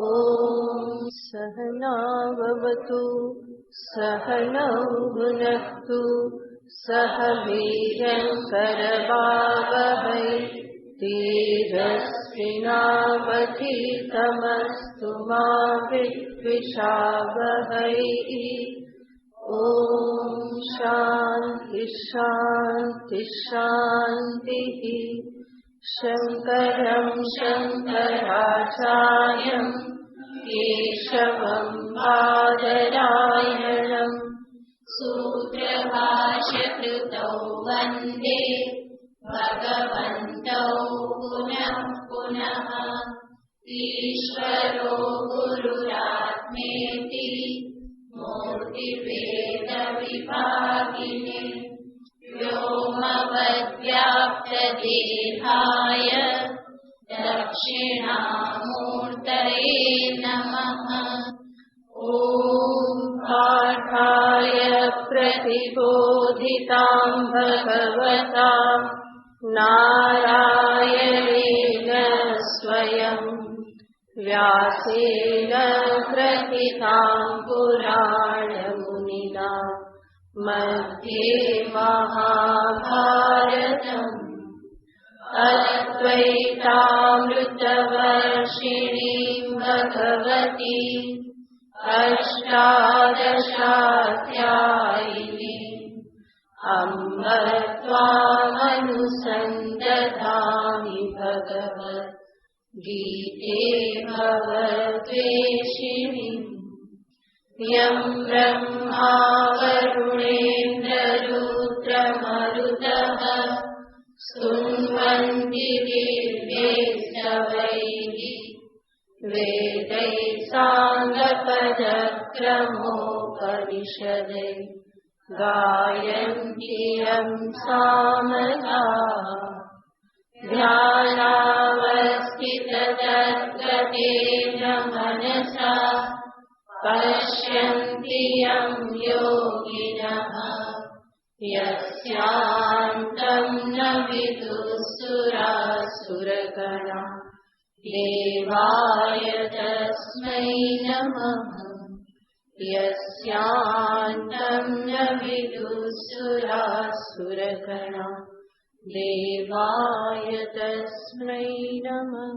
ॐ सहनाववतु सहनौ भुनक्तु सह वीर्यङ्करवावहै तेजस्विनावधीतमस्तु मा विद्विषावहै। ॐ शान्ति शान्ति शान्तिः। शङ्करं शङ्कराचार्यं केशवं बादरायणं सूत्रभाष्यकृतौ वन्दे भगवन्तौ पुनः पुनः। ईश्वरो गुरुरात्मेति मूर्तिभेदविभागिने व्योमवद्व्याप्तदेहाय दक्षिणामूर्तये नमः। ॐ पाठाय प्रतिबोधितां भगवता नारायणेन स्वयं व्यासेन ग्रथितां पुराणमुनिना मध्ये महाभारतम्। अद्वैतामृतवर्षिणीं भगवतीम् अष्टादशाध्यायिनीम् अम्ब त्वामनुसन्दधामि भगवद्गीते भवद्वेषिणीम्। यं ब्रह्मा वरुणेन्द्ररुद्रमरुतः स्तुन्वन्ति दिव्यैस्तवैः वेदैः साङ्गपदक्रमोपनिषदैः गायन्ति यं सामगाः। ध्यानावस्थिततद्गतेन मनसा पश्यन्ति यं योगिनः यस्यान्तं न विदुःसुरासुरगणा देवाय तस्मै नमः। यस्यान्तं न विदुःसुरासुरगणा देवाय तस्मै नमः।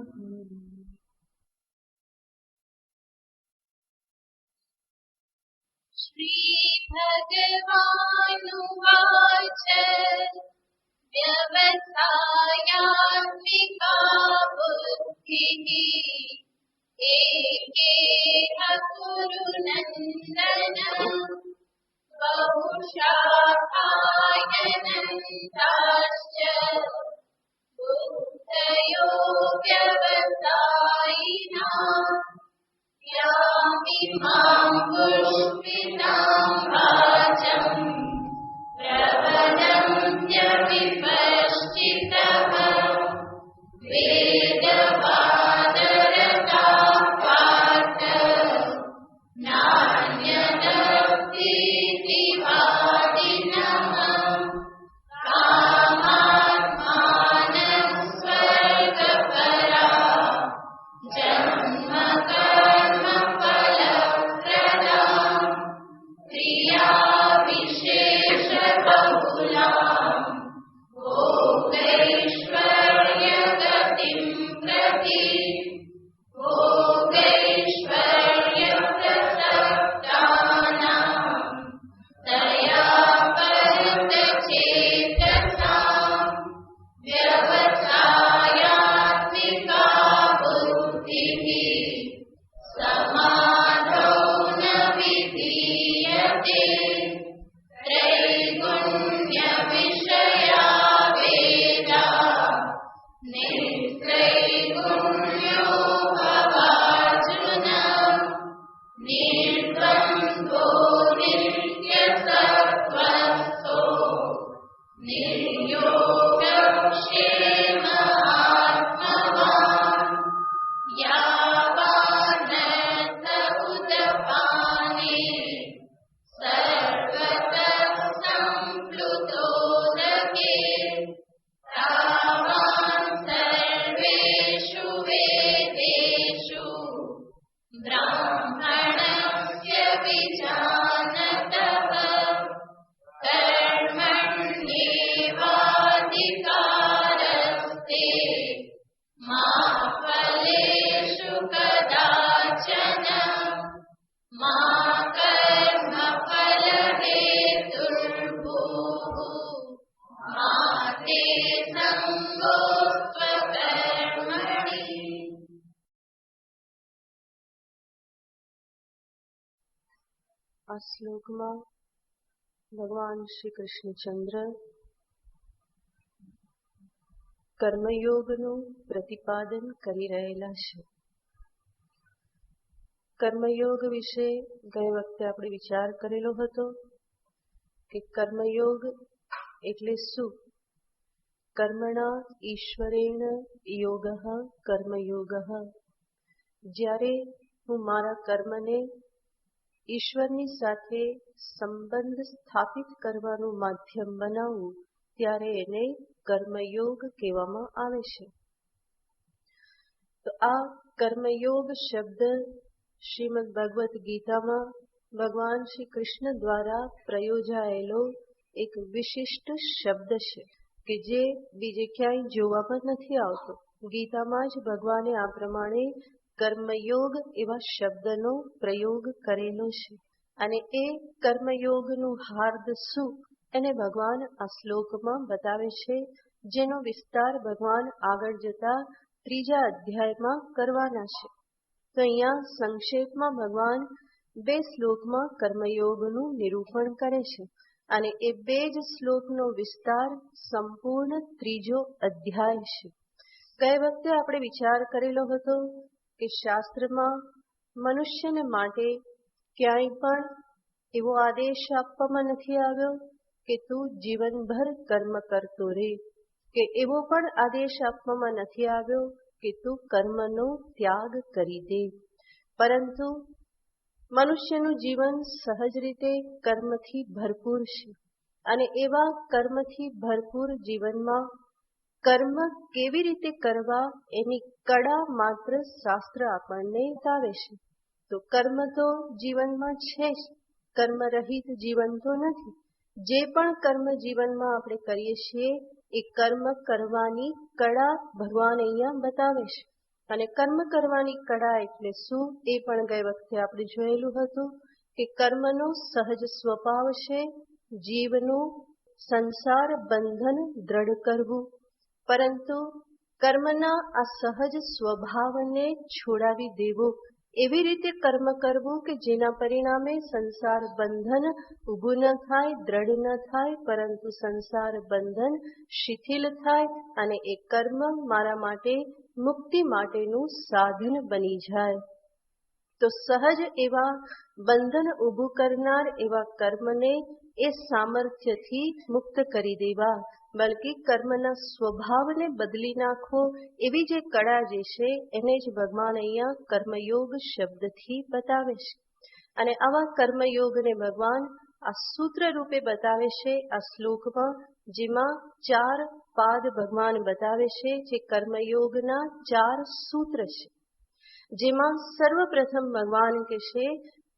श्रीभगवानुवाच व्यवसायात्मिका बुद्धिः एकेह कुरु नन्दन बहुशाखायनन्ताश्च बुद्धयो व्यवसायिनः यामिमां पुष्पितां वाचम् प्रवदन्त्य विपश्चितः वेदवादरताः पार्थ नान्यदस्तीति वादिनः। कामात्मानः स्वर्गपरा जन्म कर्म फलप्रदाम् क्रिया विशेषबहुलाम् भोगैश्वर्यगतिं प्रति भोगैश्वर्यप्रसक्तानां तया परितचेतसाम् व्यवसायात्मिका बुद्धिः समाधौ न विधीयते। त्रैगुण्यविषया वेदा निर्त्रैगुण्यो भवार्जुन निर्द्वन्द्वो नित्यसत्त्वस्थो निर्योगक्षेम आत्मवान् यावानर्थ उदपाने सर्वतः सम्प्लुतोदके तावान् सर्वेषु वेदेषु मा ફલેષુ કદાચન મા કર્મફલ હેતુર્ભૂઃ મા તે સંગોસ્ત્વ કર્મણિ. આ શ્લોકમાં ભગવાન શ્રી કૃષ્ણચંદ્ર કર્મયોગનું પ્રતિપાદન કરી રહેલા છે. કર્મયોગ વિશે ગઈ વખતે આપણે વિચાર કરેલો હતો કે કર્મયોગ એટલે શું? કર્મણા ઈશ્વરેણ યોગઃ કર્મયોગઃ. જ્યારે હું મારા કર્મને ઈશ્વરની સાથે સંબંધ સ્થાપિત કરવાનું માધ્યમ બનાવું ત્યારે એને કર્મયોગ કહેવામાં આવે છે. તો આ કર્મયોગ શબ્દ શ્રીમદ ભગવદ્ ગીતામાં ભગવાન શ્રી કૃષ્ણ દ્વારા પ્રયોજાયેલો એક વિશિષ્ટ શબ્દ છે કે જે બીજે ક્યાંય જોવામાં નથી આવતો. ગીતામાં જ ભગવાને આ પ્રમાણે કર્મયોગ એવા શબ્દનો પ્રયોગ કરેલો છે. અને એ કર્મયોગનું હાર્દ શું એને ભગવાન આ શ્લોકમાં બતાવે છે, જેનો વિસ્તાર ભગવાન આગળ જતા 3જા અધ્યાયમાં કરવાના છે. તો અહીંયા સંક્ષેપમાં ભગવાન 2 શ્લોકમાં કર્મયોગનું નિરૂપણ કરે છે અને એ 2 જ શ્લોકનો વિસ્તાર સંપૂર્ણ 3જો અધ્યાય છે. ગઈ વખતે આપણે વિચાર કરેલો હતો કે શાસ્ત્રમાં મનુષ્યને માટે ક્યાંય પણ એવો આદેશ આપવામાં નથી આવ્યો કે તું જીવનભર કર્મ કરતો રહે, કે એવો પણ આદેશ આપવામાં નથી આવ્યો કે તું કર્મનો ત્યાગ કરી દે. પરંતુ મનુષ્યનું જીવન સહજ રીતે કર્મથી ભરપૂર છે અને એવા કર્મથી ભરપૂર જીવનમાં કર્મ કેવી રીતે કરવા એની કળા માત્ર શાસ્ત્ર આપણને બતાવે છે. તો કર્મ તો જીવનમાં છે જ, કર્મરહિત જીવન તો નથી. જે પણ કર્મ જીવનમાં આપણે કરીએ છીએ એ કર્મ કરવાની કળા ભગવાન અહીંયા બતાવે છે. અને કર્મ કરવાની કળા એટલે શું એ પણ ગઈ વખતે આપણે જોયેલું હતું કે કર્મનો સહજ સ્વભાવ છે જીવનું સંસાર બંધન દ્રઢ કરવું. પરંતુ કર્મના આ સહજ સ્વભાવને છોડાવી દેવો, એવી રીતે કર્મ કરવું કે જેના પરિણામે સંસાર બંધન ઊભું ન થાય, દ્રઢ ન થાય, પરંતુ સંસાર બંધન શિથિલ થાય અને એ કર્મ મારા માટે મુક્તિ માટેનું સાધન બની જાય. તો સહજ એવા બંધન ઊભું કરનાર એવા કર્મને એ સામર્થ્યથી મુક્ત કરી દેવા, બલકે કર્મના સ્વભાવને બદલી નાખો એવી જે કળા જે છે એને જ ભગવાન અહીંયા કર્મયોગ શબ્દથી બતાવે છે. અને આવા કર્મયોગને ભગવાન આ સૂત્ર રૂપે બતાવે છે આ શ્લોકમાં, જેમાં 4 પાદ ભગવાન બતાવે છે જે કર્મયોગના 4 સૂત્ર છે. જેમાં સર્વપ્રથમ ભગવાન કહે છે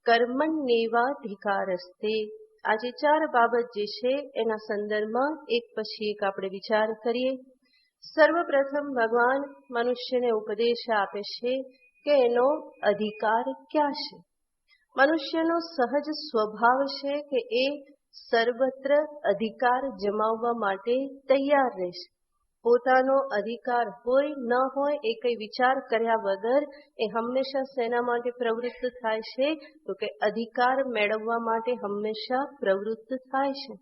કર્મણ્યેવાધિકારસ્તે. આ જે 4 બાબત જે છે એના સંદર્ભમાં એક પછી એક આપણે વિચાર કરીએ. સર્વપ્રથમ ભગવાન મનુષ્યને ઉપદેશ આપે છે કે એનો અધિકાર ક્યાં છે. મનુષ્યનો સહજ સ્વભાવ છે કે એ સર્વત્ર અધિકાર જમાવવા માટે તૈયાર રહેશે. પોતાનો અધિકાર હોય ન હોય એ કઈ વિચાર કર્યા વગર એ હંમેશા શેના માટે પ્રવૃત્ત થાય છે? તો કે અધિકાર મેળવવા માટે હંમેશા પ્રવૃત્ત થાય છે.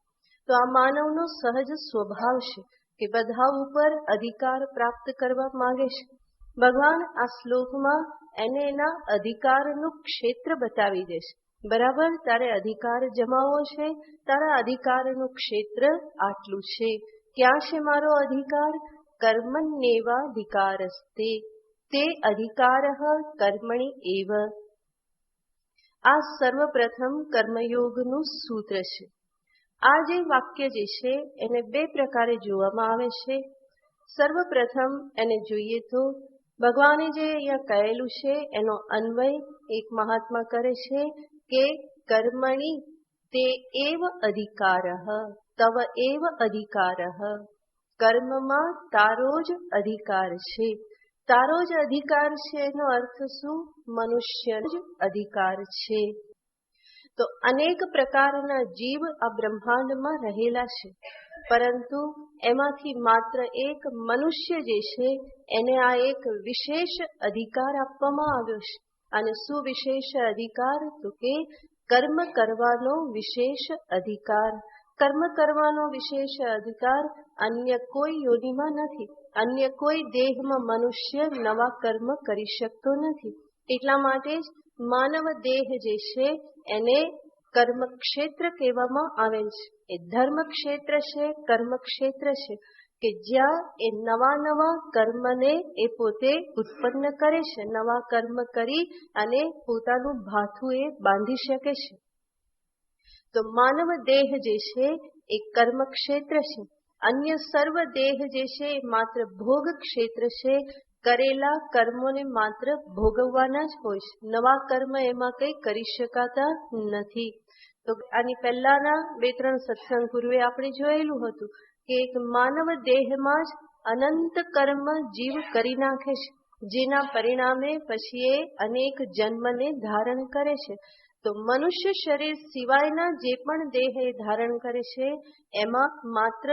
તો આ માનવનો સહજ સ્વભાવ છે કે બધા ઉપર અધિકાર પ્રાપ્ત કરવા માંગે છે. ભગવાન આ શ્લોકમાં એને એના અધિકારનું ક્ષેત્ર બતાવી દેશે. બરાબર, તારે અધિકાર જમાવવો છે, તારા અધિકારનું ક્ષેત્ર આટલું છે. ક્યાં છે મારો અધિકાર? કર્મણ્યેવાધિકારસ્તે તે અધિકારઃ કર્મણિ એવ. આ સર્વપ્રથમ કર્મયોગનું સૂત્ર છે. આ જે વાક્ય જે છે એને 2 પ્રકારે જોવામાં આવે છે. સર્વપ્રથમ એને જોઈએ તો ભગવાને જે અહીંયા કહેલું છે એનો અન્વય એક મહાત્મા કરે છે કે કર્મણિ તે એવ અધિકારઃ તવ એવ અધિકારઃ. કર્મમાં તારો જ અધિકાર છે, તારો જ અધિકાર છે એનો અર્થ શું? મનુષ્ય જ અધિકાર છે. તો અનેક પ્રકારના જીવ આ બ્રહ્માંડમાં રહેલા છે, પરંતુ એમાંથી માત્ર એક મનુષ્ય જે છે એને આ એક વિશેષ અધિકાર આપવામાં આવ્યો છે. અને શું વિશેષ અધિકાર? તો કે કર્મ કરવાનો વિશેષ અધિકાર. કર્મ કરવાનો વિશેષ અધિકાર અન્ય કોઈ યોનિમાં નથી. અન્ય કોઈ દેહમાં મનુષ્ય નવા કર્મ કરી શકતો નથી. એટલા માટે જ માનવ દેહ જે છે એને કર્મ ક્ષેત્ર કહેવામાં આવે છે. એ ધર્મ ક્ષેત્ર છે, કર્મ ક્ષેત્ર છે કે જ્યાં એ નવા કર્મને એ પોતે ઉત્પન્ન કરે છે. નવા કર્મ કરી અને પોતાનું ભાથું એ બાંધી શકે છે. તો માનવ દેહ જે છે એ કર્મ ક્ષેત્ર છે. અન્ય સર્વ દેહ જે છે એ માત્ર ભોગ ક્ષેત્ર છે. કરેલા કર્મોને માત્ર ભોગવવાના જ હોય છે. નવા કર્મ એમાં કંઈ કરી શકાતા નથી. તો આની પહેલાના 2-3 સત્સંગ પૂર્વે આપણે જોયેલું હતું કે એક માનવ દેહમાં જ અનંત કર્મ જીવ કરી નાખે છે, જેના પરિણામે પછી એ અનેક જન્મને ધારણ કરે છે. તો મનુષ્ય શરીર સિવાયના જે પણ દેહ એ ધારણ કરે છે એમાં માત્ર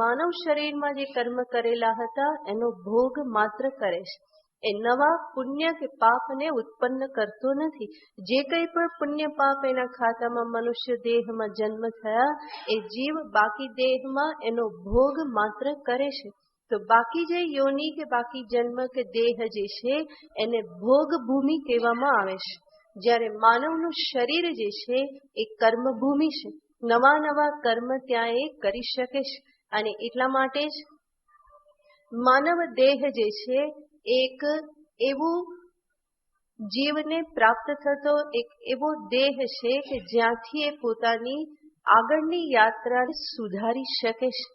માનવ શરીરમાં જે કર્મ કરેલા હતા એનો ભોગ માત્ર કરે છે. એ નવા પુણ્ય કે પાપને ઉત્પન્ન કરતો નથી. જે કંઈ પણ પુણ્ય પાપ એના ખાતામાં મનુષ્ય દેહમાં જન્મ થયા એ જીવ બાકી દેહમાં એનો ભોગ માત્ર કરે છે. તો બાકી જે યોની કે બાકી જન્મ કે દેહ જે છે એને ભોગ ભૂમિ કહેવામાં આવે છે. જ્યારે માનવનું શરીર જે છે એ કર્મભૂમિ છે. નવા કર્મ ત્યાં એ કરી શકે છે. અને એટલા માટે જ માનવ દેહ જે છે એક એવું જીવને પ્રાપ્ત થતો એક એવો દેહ છે કે જ્યાંથી એ પોતાની આગળની યાત્રાને સુધારી શકે છે.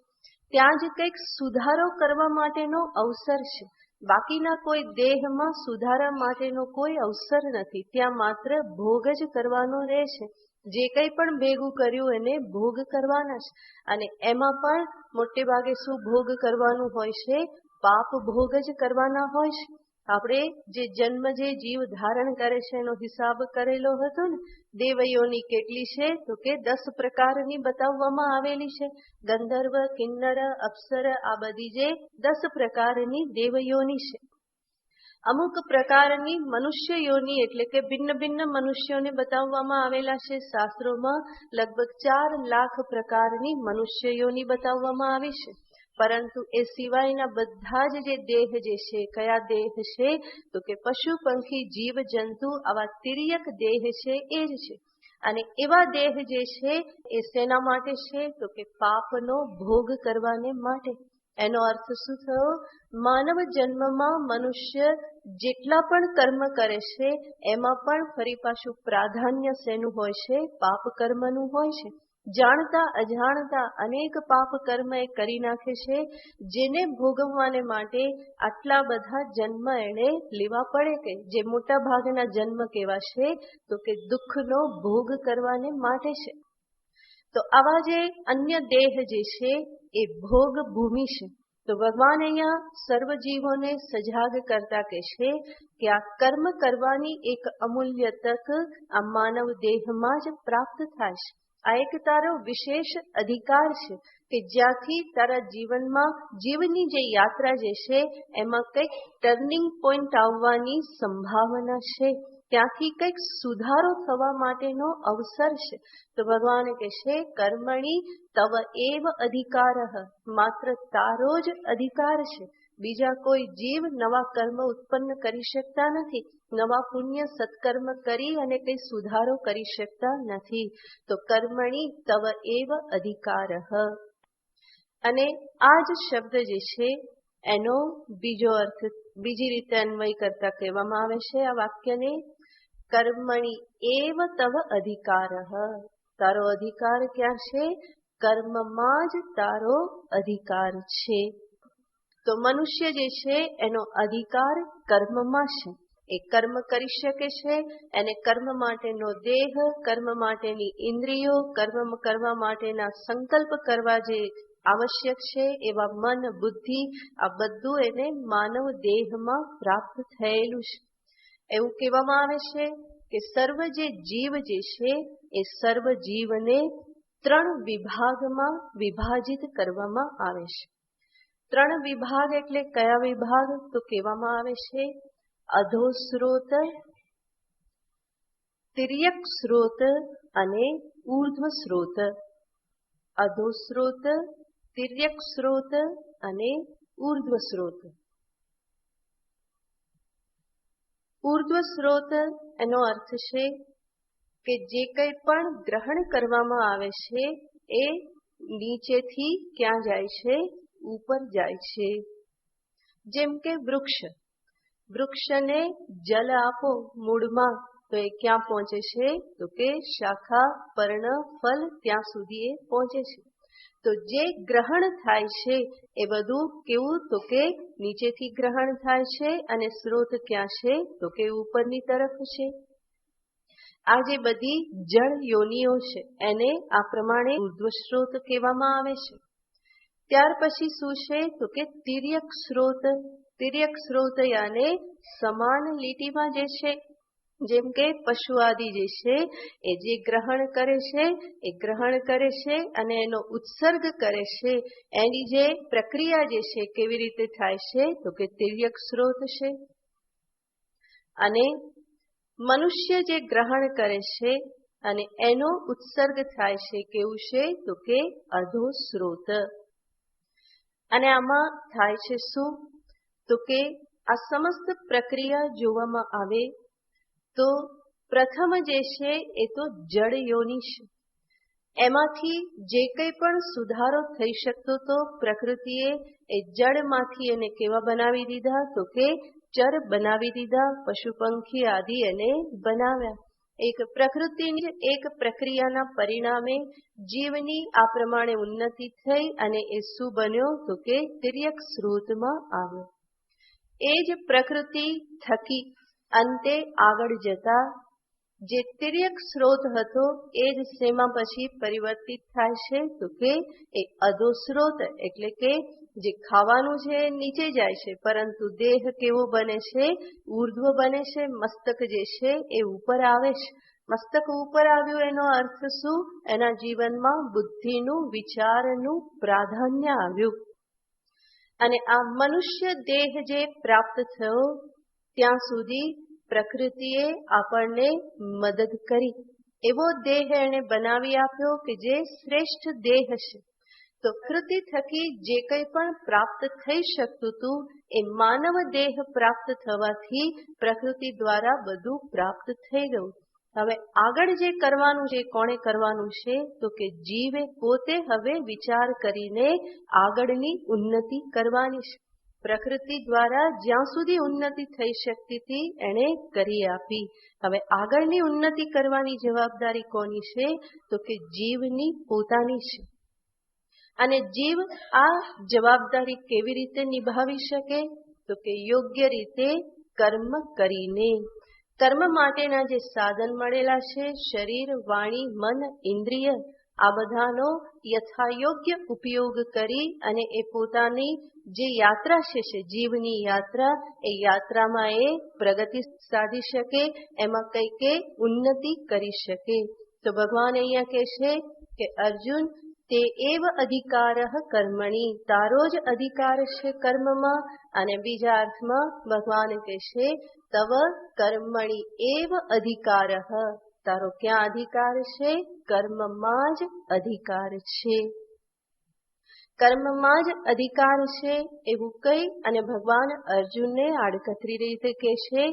ત્યાં જ કંઈક સુધારો કરવા માટેનો અવસર છે. બાકીના કોઈ દેહમાં સુધારા માટેનો કોઈ અવસર નથી. ત્યાં માત્ર ભોગ જ કરવાનો રહે છે. જે કંઈ પણ ભેગું કર્યું એને ભોગ કરવાના છે. અને એમાં પણ મોટે ભાગે શું ભોગ કરવાનું હોય છે? પાપ ભોગ જ કરવાના હોય છે. આપણે જે જન્મ જે જીવ ધારણ કરે છે એનો હિસાબ કરેલો હતો ને, દેવયોની કેટલી છે? તો કે 10 પ્રકારની બતાવવામાં આવેલી છે. ગંધર્વ, કિન્નર, અપ્સર, આ બધી જે 10 પ્રકારની દેવયોની છે. અમુક પ્રકારની મનુષ્ય યોની એટલે કે ભિન્ન મનુષ્યોને બતાવવામાં આવેલા છે. શાસ્ત્રોમાં લગભગ 4 લાખ પ્રકારની મનુષ્ય યોની બતાવવામાં આવી છે. પરંતુ એ સિવાયના બધા જ જે દેહ જે છે, કયા દેહ છે? તો કે પશુ, પંખી, જીવ, જંતુ, આવા તિર્યક દેહ છે એ જ છે. અને એવા દેહ જે છે એ શેના માટે છે? તો કે પાપનો ભોગ કરવાને માટે. એનો અર્થ શું થયો? માનવ જન્મમાં મનુષ્ય જેટલા પણ કર્મ કરે છે એમાં પણ ફરી પાછું પ્રાધાન્ય શેનું હોય છે? પાપ કર્મનું હોય છે. જાણતા અજાણતા અનેક પાપ કર્મ એ કરી નાખે છે, જેને ભોગવવાને માટે આટલા બધા જન્મ એને લેવા પડે. કે જે મોટા ભાગના જન્મ કેવા છે? તો કે દુઃખનો ભોગ કરવાને માટે છે. તો આવા જે અન્ય દેહ જે છે એ ભોગ ભૂમિ છે. તો ભગવાન અહીંયા સર્વ જીવોને સજાગ કરતા કહે છે કે આ કર્મ કરવાની એક અમૂલ્ય તક આ માનવ દેહમાં જ પ્રાપ્ત થાય છે. આ એક તારો વિશેષ અધિકાર છે કે જ્યાંથી તારા જીવનમાં જીવની જે યાત્રા જે છે એમાં કંઈક ટર્નિંગ પોઈન્ટ આવવાની સંભાવના છે. ત્યાંથી કંઈક સુધારો થવા માટેનો અવસર છે. તો ભગવાન કહે છે કર્મણી તવ એવ અધિકારઃ, માત્ર તારો જ અધિકાર છે. બીજા કોઈ જીવ નવા કર્મ ઉત્પન્ન કરી શકતા નથી. નવા પુણ્ય સત્કર્મ કરી અને કંઈ સુધારો કરી શકતા નથી. તો કર્મણી તવ એવ અધિકારઃ. અને આ જ શબ્દ જે છે એનો બીજો અર્થ બીજી રીતે અન્વય કરતા કહેવામાં આવે છે આ વાક્યને, કર્મણી એવ તવ અધિકારઃ. તારો અધિકાર ક્યાં છે? કર્મમાં જ તારો અધિકાર છે. તો મનુષ્ય જે છે એનો અધિકાર કર્મમાં છે. એ કર્મ કરી શકે છે. એને કર્મ માટેનો દેહ, કર્મ માટેની ઇન્દ્રિયો, કર્મ કરવા માટેના સંકલ્પ કરવા જે આવશ્યક છે એવા મન બુદ્ધિ આ બધું એને માનવ દેહમાં પ્રાપ્ત થયેલું છે. એવું કહેવામાં આવે છે કે સર્વ જે જીવ જે છે એ સર્વ જીવને 3 વિભાગમાં વિભાજિત કરવામાં આવે છે. 3 વિભાગ એટલે કયા વિભાગ? તો કહેવામાં આવે છે અધોસ્રોત, તિર્યક સ્રોત અને ઉર્ધ્વ સ્રોત. અધોસ્રોત, તિર્યક સ્રોત અને ઉર્ધ્વ સ્રોત. ઉર્ધ્વ સ્રોત એનો અર્થ છે કે જે કંઈ પણ ગ્રહણ કરવામાં આવે છે એ નીચેથી ક્યાં જાય છે? ઉપર જાય છે. જેમ કે વૃક્ષને જલ આપો મૂળમાં તો એ ક્યાં પહોંચે છે? તો કે શાખા, પર્ણ, ફલ ત્યાં સુધી એ પહોંચે છે. તો જે ગ્રહણ થાય છે એ બધું કેવું? તો કે નીચેથી ગ્રહણ થાય છે અને સ્રોત ક્યાં છે? તો કે ઉપરની તરફ છે. આ જે બધી જળ યોનિઓ છે એને આ પ્રમાણે ઉર્ધ્વ સ્રોત કહેવામાં આવે છે. ત્યાર પછી શું છે? તો કે તિર્યક સ્રોત. તિર્યક સ્રોત યાને સમાન લીટીમાં જે છે, જેમ કે પશુ આદિ જે છે એ જે ગ્રહણ કરે છે અને એનો ઉત્સર્ગ કરે છે, એની જે પ્રક્રિયા જે છે કેવી રીતે થાય છે? તો કે તિર્યક સ્રોત છે. અને મનુષ્ય જે ગ્રહણ કરે છે અને એનો ઉત્સર્ગ થાય છે કેવું છે? તો કે અધો સ્રોત. અને આમાં થાય છે શું? તો કે આ સમસ્ત પ્રક્રિયા જોવામાં આવે તો પ્રથમ જે છે એ તો જળ યોનિ છે. એમાંથી જે કંઈ પણ સુધારો થઈ શકતો તો પ્રકૃતિએ એ જળમાંથી એને કેવા બનાવી દીધા? તો કે ચર બનાવી દીધા. પશુ પંખી આદિ એને બનાવ્યા. એક પ્રકૃતિની એક પ્રક્રિયાના પરિણામે જીવની આ પ્રમાણે ઉન્નતિ થઈ અને એ શું બન્યો? તો કે તિર્યક સ્રોતમાં આવ્યો. એ જ પ્રકૃતિ થકી અંતે આગળ જતા જે તિર્યક સ્રોત હતો એ જ શેમાં પછી પરિવર્તિત થાય છે? તો કે એ અધો સ્રોત, એટલે કે જે ખાવાનું છે એ નીચે જાય છે પરંતુ દેહ કેવો બને છે? ઉર્ધ્વ બને છે. મસ્તક જે છે એ ઉપર આવે છે. મસ્તક ઉપર આવ્યું એનો અર્થ શું? એના જીવનમાં બુદ્ધિનું, વિચારનું પ્રાધાન્ય આવ્યું. અને આ મનુષ્ય દેહ જે પ્રાપ્ત થયો ત્યાં સુધી પ્રકૃતિએ આપણને મદદ કરી. એવો દેહ એને બનાવી આપ્યો કે જે શ્રેષ્ઠ દેહ છે. તો પ્રકૃતિ થકી જે કંઈ પણ પ્રાપ્ત થઈ શકતું હતું એ માનવ દેહ પ્રાપ્ત થવાથી પ્રકૃતિ દ્વારા બધું પ્રાપ્ત થઈ ગયું. હવે આગળ જે કરવાનું છે કોણે કરવાનું છે? તો કે જીવે પોતે હવે વિચાર કરીને આગળની ઉન્નતિ કરવાની છે. પ્રકૃતિ દ્વારા જ્યાં સુધી ઉન્નતિ થઈ શકતી હતી એણે કરી આપી. હવે આગળની ઉન્નતિ કરવાની જવાબદારી કોની છે? તો કે જીવની પોતાની છે. અને જીવ આ જવાબદારી કેવી રીતે નિભાવી શકે? તો કે યોગ્ય રીતે કર્મ કરીને. કર્મ માટેના જે સાધન મળેલા છે, શરીર, વાણી, મન, ઇન્દ્રિય, આ બધાનો યથાયોગ્ય ઉપયોગ કરી અને એ પોતાની જે યાત્રા છે જીવની યાત્રા, એ યાત્રામાં એ પ્રગતિ સાધી શકે, એમાં કંઈક ઉન્નતિ કરી શકે. તો ભગવાન અહીંયા કહે છે કે અર્જુન, તે એવ અધિકારઃ કર્મણી, તારો જ અધિકાર છે કર્મમાં. અને બીજા અર્થમાં ભગવાન કહે છે તવ કર્મણી એવ અધિકારઃ, તારો ક્યાં અધિકાર છે? કર્મમાં જ અધિકાર છે. કર્મમાં જ અધિકાર છે એવું કહી અને ભગવાન અર્જુનને આડકતરી રીતે કહે છે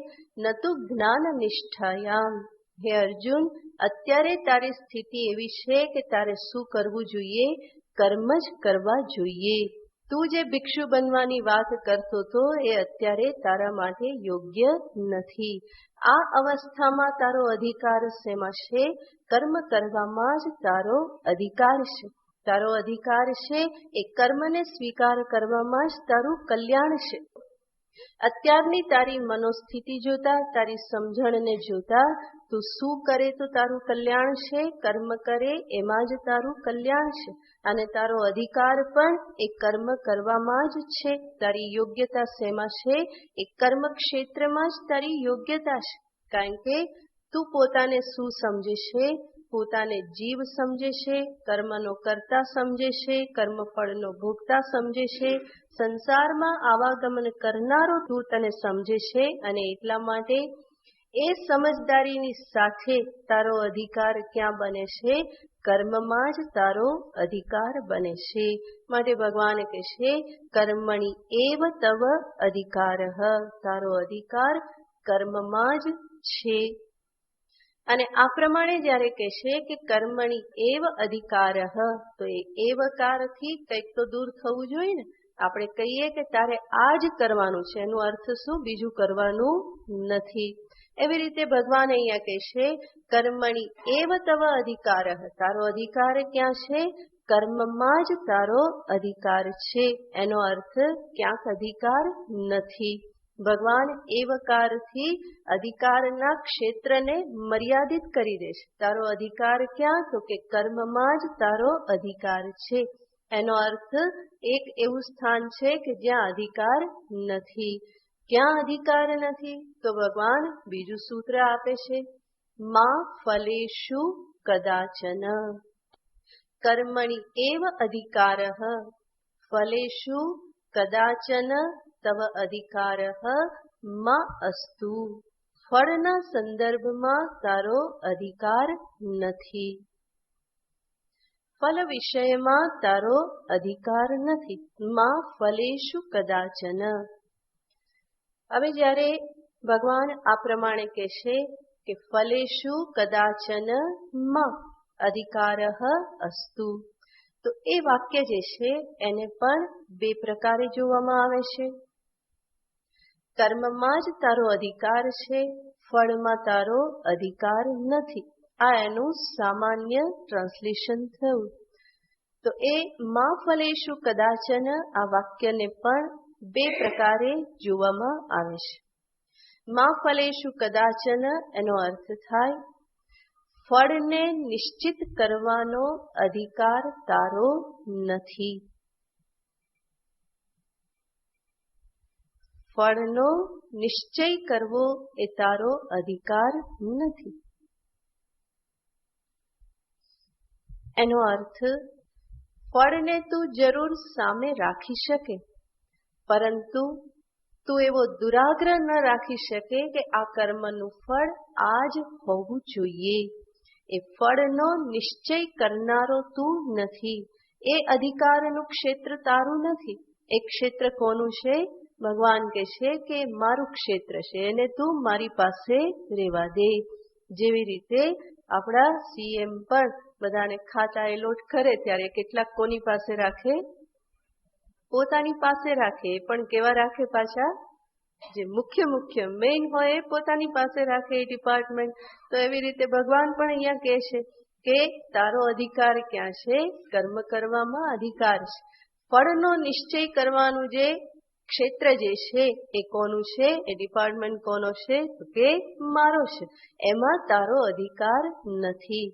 નતુ જ્ઞાન નિષ્ઠાયામ. હે અર્જુન, અત્યારે તારી સ્થિતિ એવી છે કે તારે શું કરવું જોઈએ? કર્મ જ કરવા જોઈએ. તું જે ભિક્ષુ બનવાની વાત કરતો હતો એ અત્યારે તારા માટે યોગ્ય નથી. આ અવસ્થામાં તારો અધિકાર શેમાં છે? કર્મ કરવામાં જ તારો અધિકાર છે. તારો અધિકાર છે એ કર્મને સ્વીકાર કરવામાં જ તારું કલ્યાણ છે. અત્યારની તારી મનોસ્થિતિ જોતા, તારી સમજણને જોતા તું શું કરે તો તારું કલ્યાણ છે? કર્મ કરે એમાં જ તારું કલ્યાણ છે. અને તારો અધિકાર પણ એ કર્મ કરવામાં જ છે. તારી યોગ્યતા શેમાં છે? એ કર્મ ક્ષેત્રમાં જ તારી યોગ્યતા છે. કારણ કે તું પોતાને શું સમજે છે? પોતાને જીવ સમજે છે, કર્મનો કર્તા સમજે છે, કર્મફળનો ભોગતા સમજે છે, સંસારમાં આવાગમન કરનારો તું તને સમજે છે. અને એટલા માટે એ સમજદારીની સાથે તારો અધિકાર ક્યાં બને છે? કર્મમાં જ તારો અધિકાર બને છે. માટે ભગવાન કહે છે કર્મણી એવ તવ અધિકારઃ, તારો અધિકાર કર્મમાં જ છે. અને આ પ્રમાણે જ્યારે કહેશે કે કર્મણી એવ અધિકારઃ, તો એ એવકારથી કંઈક તો દૂર થવું જોઈએ ને. આપણે કહીએ કે તારે આ જ કરવાનું છે, એનો અર્થ શું? બીજું કરવાનું નથી. એવી રીતે ભગવાન અહીંયા કહેશે કર્મણી એવ તવ અધિકારઃ, તારો અધિકાર ક્યાં છે? કર્મમાં જ તારો અધિકાર છે. એનો અર્થ ક્યાંક અધિકાર નથી. ભગવાન એવકારથી અધિકારના ક્ષેત્રને મર્યાદિત કરી દેશે. તારો અધિકાર ક્યાં? તો કે કર્મમાં જ તારો અધિકાર છે. એનો અર્થ એક એવું સ્થાન છે કે જ્યાં અધિકાર નથી. ક્યાં અધિકાર નથી? તો ભગવાન બીજું સૂત્ર આપે છે, મા ફલેષુ કદાચન. કર્મણી એવ અધિકારઃ ફલેષુ કદાચન તવ અધિકારઃ મા અસ્તુ. ફળના સંદર્ભમાં તારો અધિકાર નથી. ફલ વિષયમાં તારો અધિકાર નથી. મા ફલેષુ કદાચન. હવે જ્યારે ભગવાન આ પ્રમાણે કહેશે કે ફલેષુ કદાચન મા અધિકારઃ અસ્તુ, તો એ વાક્ય જે છે એને પણ બે પ્રકારે જોવામાં આવે છે. કર્મમાં જ તારો અધિકાર છે, ફળમાં તારો અધિકાર નથી. આ એનું સામાન્ય ટ્રાન્સલેશન થયું. તો એ મા ફલેષુ કદાચન આ વાક્યને પણ બે પ્રકારે જોવામાં આવે છે. મા ફલેષુ કદાચન એનો અર્થ થાય ફળને નિશ્ચિત કરવાનો અધિકાર તારો નથી. ફળનો નિશ્ચય કરવો એ તારો અધિકાર નથી. એનો અર્થ ફળને તું જરૂર સામે રાખી શકે, પરંતુ તું એવો દુરાગ્રહ ન રાખી શકે કે આ કર્મનું ફળ આ જ હોવું જોઈએ. એ ફળનો નિશ્ચય કરનારો તું નથી. એ અધિકારનું ક્ષેત્ર તારું નથી. એ ક્ષેત્ર કોનું છે? ભગવાન કહે છે કે મારું ક્ષેત્ર છે, એને તું મારી પાસે રહેવા દે. જેવી રીતે આપણા સીએમ પણ બધાને ખાતા એલોટ કરે ત્યારે કેટલાક કોની પાસે રાખે? પોતાની પાસે રાખે. પણ કેવા રાખે પાછા? જે મુખ્ય મેઇન હોય એ પોતાની પાસે રાખે એ ડિપાર્ટમેન્ટ. તો એવી રીતે ભગવાન પણ અહીંયા કહે છે કે તારો અધિકાર ક્યાં છે? કર્મ કરવામાં અધિકાર છે. ફળનો નિશ્ચય કરવાનું જે ક્ષેત્ર જે છે એ કોનું છે? એ ડિપાર્ટમેન્ટ કોનો છે? તો કે મારો છે. એમાં તારો અધિકાર નથી.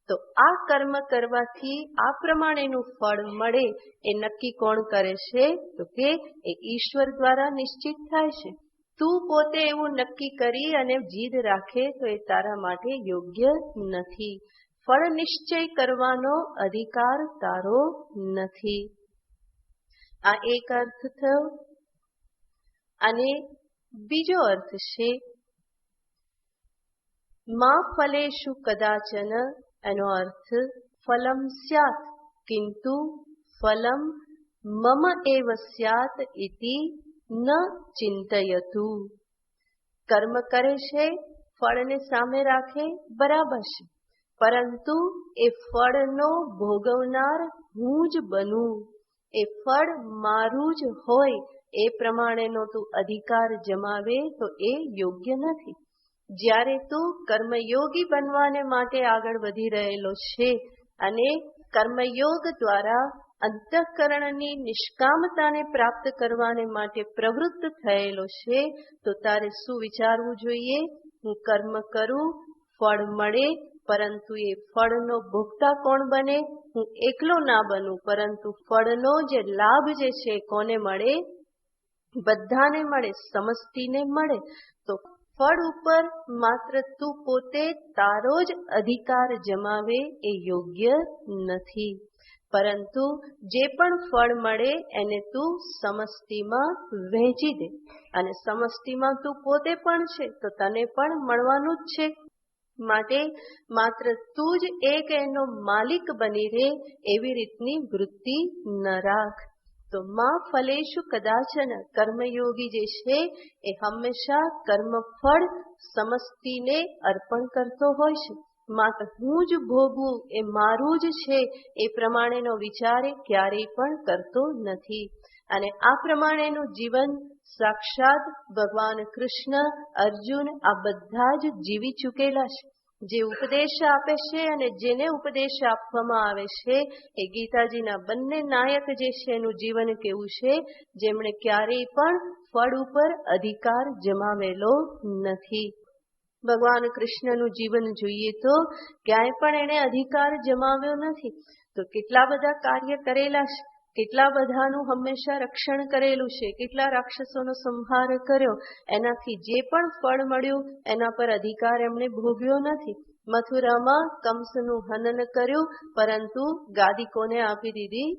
તો આ કર્મ કરવાથી આ પ્રમાણેનું ફળ મળે એ નક્કી કોણ કરે છે? તો કે એ ઈશ્વર દ્વારા નિશ્ચિત થાય છે. તું પોતે એવું નક્કી કરી અને જીદ રાખે તો એ તારા માટે યોગ્ય નથી. ફળ નિશ્ચય કરવાનો અધિકાર તારો નથી. આ એક અર્થ થયો. અને બીજો અર્થ છે મા ફલેષુ કદાચન. એનો અર્થ ફલમ સ્યાત કિંતુ ફલમ મમ એવ સ્યાત ઇતિ ન ચિંતયતુ. કર્મ કરે છે, ફળને સામે રાખે, બરાબર છે, પરંતુ એ ફળનો ભોગવનાર હું જ બનું, એ ફળ મારું જ હોય એ પ્રમાણેનો તું અધિકાર જમાવે તો એ યોગ્ય નથી. જ્યારે તું કર્મયોગી બનવાને માટે આગળ વધી રહેલો છે અને કર્મયોગ દ્વારા અંતઃકરણની નિષ્કામતાને પ્રાપ્ત કરવાને માટે પ્રવૃત્ત થયેલો છે, તો તારે શું વિચારવું જોઈએ? હું કર્મ કરું, ફળ મળે પરંતુ એ ફળનો ભોગતા કોણ બને? હું એકલો ના બનું, પરંતુ ફળનો જે લાભ જે છે કોને મળે? બધાને મળે, સમષ્ટિને મળે. તો ફળ ઉપર માત્ર તું પોતે તારો જ અધિકાર જમાવે એ યોગ્ય નથી, પરંતુ જે પણ ફળ મળે એને તું સમષ્ટિમાં વહેંચી દે. અને સમષ્ટિમાં તું પોતે પણ છે તો તને પણ મળવાનું જ છે. માટે માત્ર તું જ એક એનો માલિક બની રહે એવી રીતની વૃત્તિ ન રાખ. તો માં ફલેષુ કદાચન, કર્મયોગી જે છે એ હંમેશા કર્મફળ સમષ્ટિને અર્પણ કરતો હોય છે. માત્ર હું જ ભોગવું, એ મારું જ છે એ પ્રમાણેનો વિચાર એ ક્યારેય પણ કરતો નથી. અને આ પ્રમાણેનું જીવન સાક્ષાત ભગવાન કૃષ્ણ, અર્જુન આ બધા જ જીવી ચૂકેલા છે. જે ઉપદેશ આપે છે અને જેને ઉપદેશ આપવામાં આવે છે એ ગીતાજીના બંને નાયક જે છે એનું જીવન કેવું છે? જેમણે ક્યારેય પણ ફળ ઉપર અધિકાર જમાવેલો નથી. ભગવાન કૃષ્ણનું જીવન જોઈએ તો ક્યાંય પણ એણે અધિકાર જમાવ્યો નથી. તો કેટલા બધા કાર્ય કરેલા છે, કેટલા બધાનું હંમેશા રક્ષણ કરેલું છે, કેટલા રાક્ષસોનો સંહાર કર્યો, એનાથી જે પણ ફળ મળ્યું એના પર અધિકાર એમણે ભોગ્યો નથી. મથુરામાં કંસનું હનન કર્યું, પરંતુ ગાદી કોને આપી દીધી?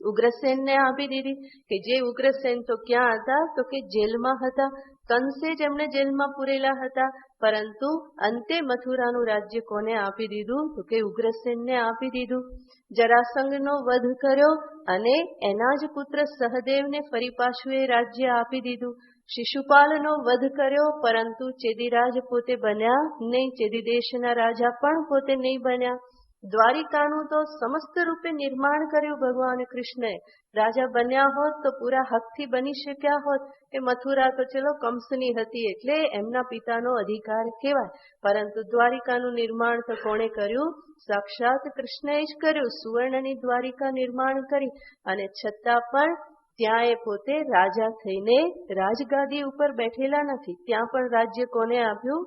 ઉગ્રસેનને આપી દીધી. કે જે ઉગ્રસેન તો ક્યાં હતા? તો કે જેલમાં હતા. કંસે જ એમને જેલમાં પૂરેલા હતા, પરંતુ અંતે મથુરાનું રાજ્ય કોને આપી દીધું? તો કે ઉગ્રસેનને આપી દીધું. જરાસંઘનો વધ કર્યો અને એના જ પુત્ર સહદેવને ફરી પાછું એ રાજ્ય આપી દીધું. શિશુપાલનો વધ કર્યો, પરંતુ ચેદીરાજ પોતે બન્યા નહીં, ચેદી દેશના રાજા પણ પોતે નહીં બન્યા. દ્વારિકાનું તો સમસ્ત રૂપે નિર્માણ કર્યું ભગવાન કૃષ્ણએ. રાજા બન્યા હોત તો પૂરા હકથી બની શક્યા હોત. કે મથુરા તો ચલો કંસની હતી એટલે એમના પિતાનો અધિકાર કહેવાય, પરંતુ દ્વારિકાનું નિર્માણ તો કોણે કર્યું? સાક્ષાત કૃષ્ણએ જ કર્યું. સુવર્ણની દ્વારિકા નિર્માણ કરી અને છતાં પણ ત્યાં એ પોતે રાજા થઈને રાજગાદી ઉપર બેઠેલા નથી. ત્યાં પણ રાજ્ય કોને આપ્યું?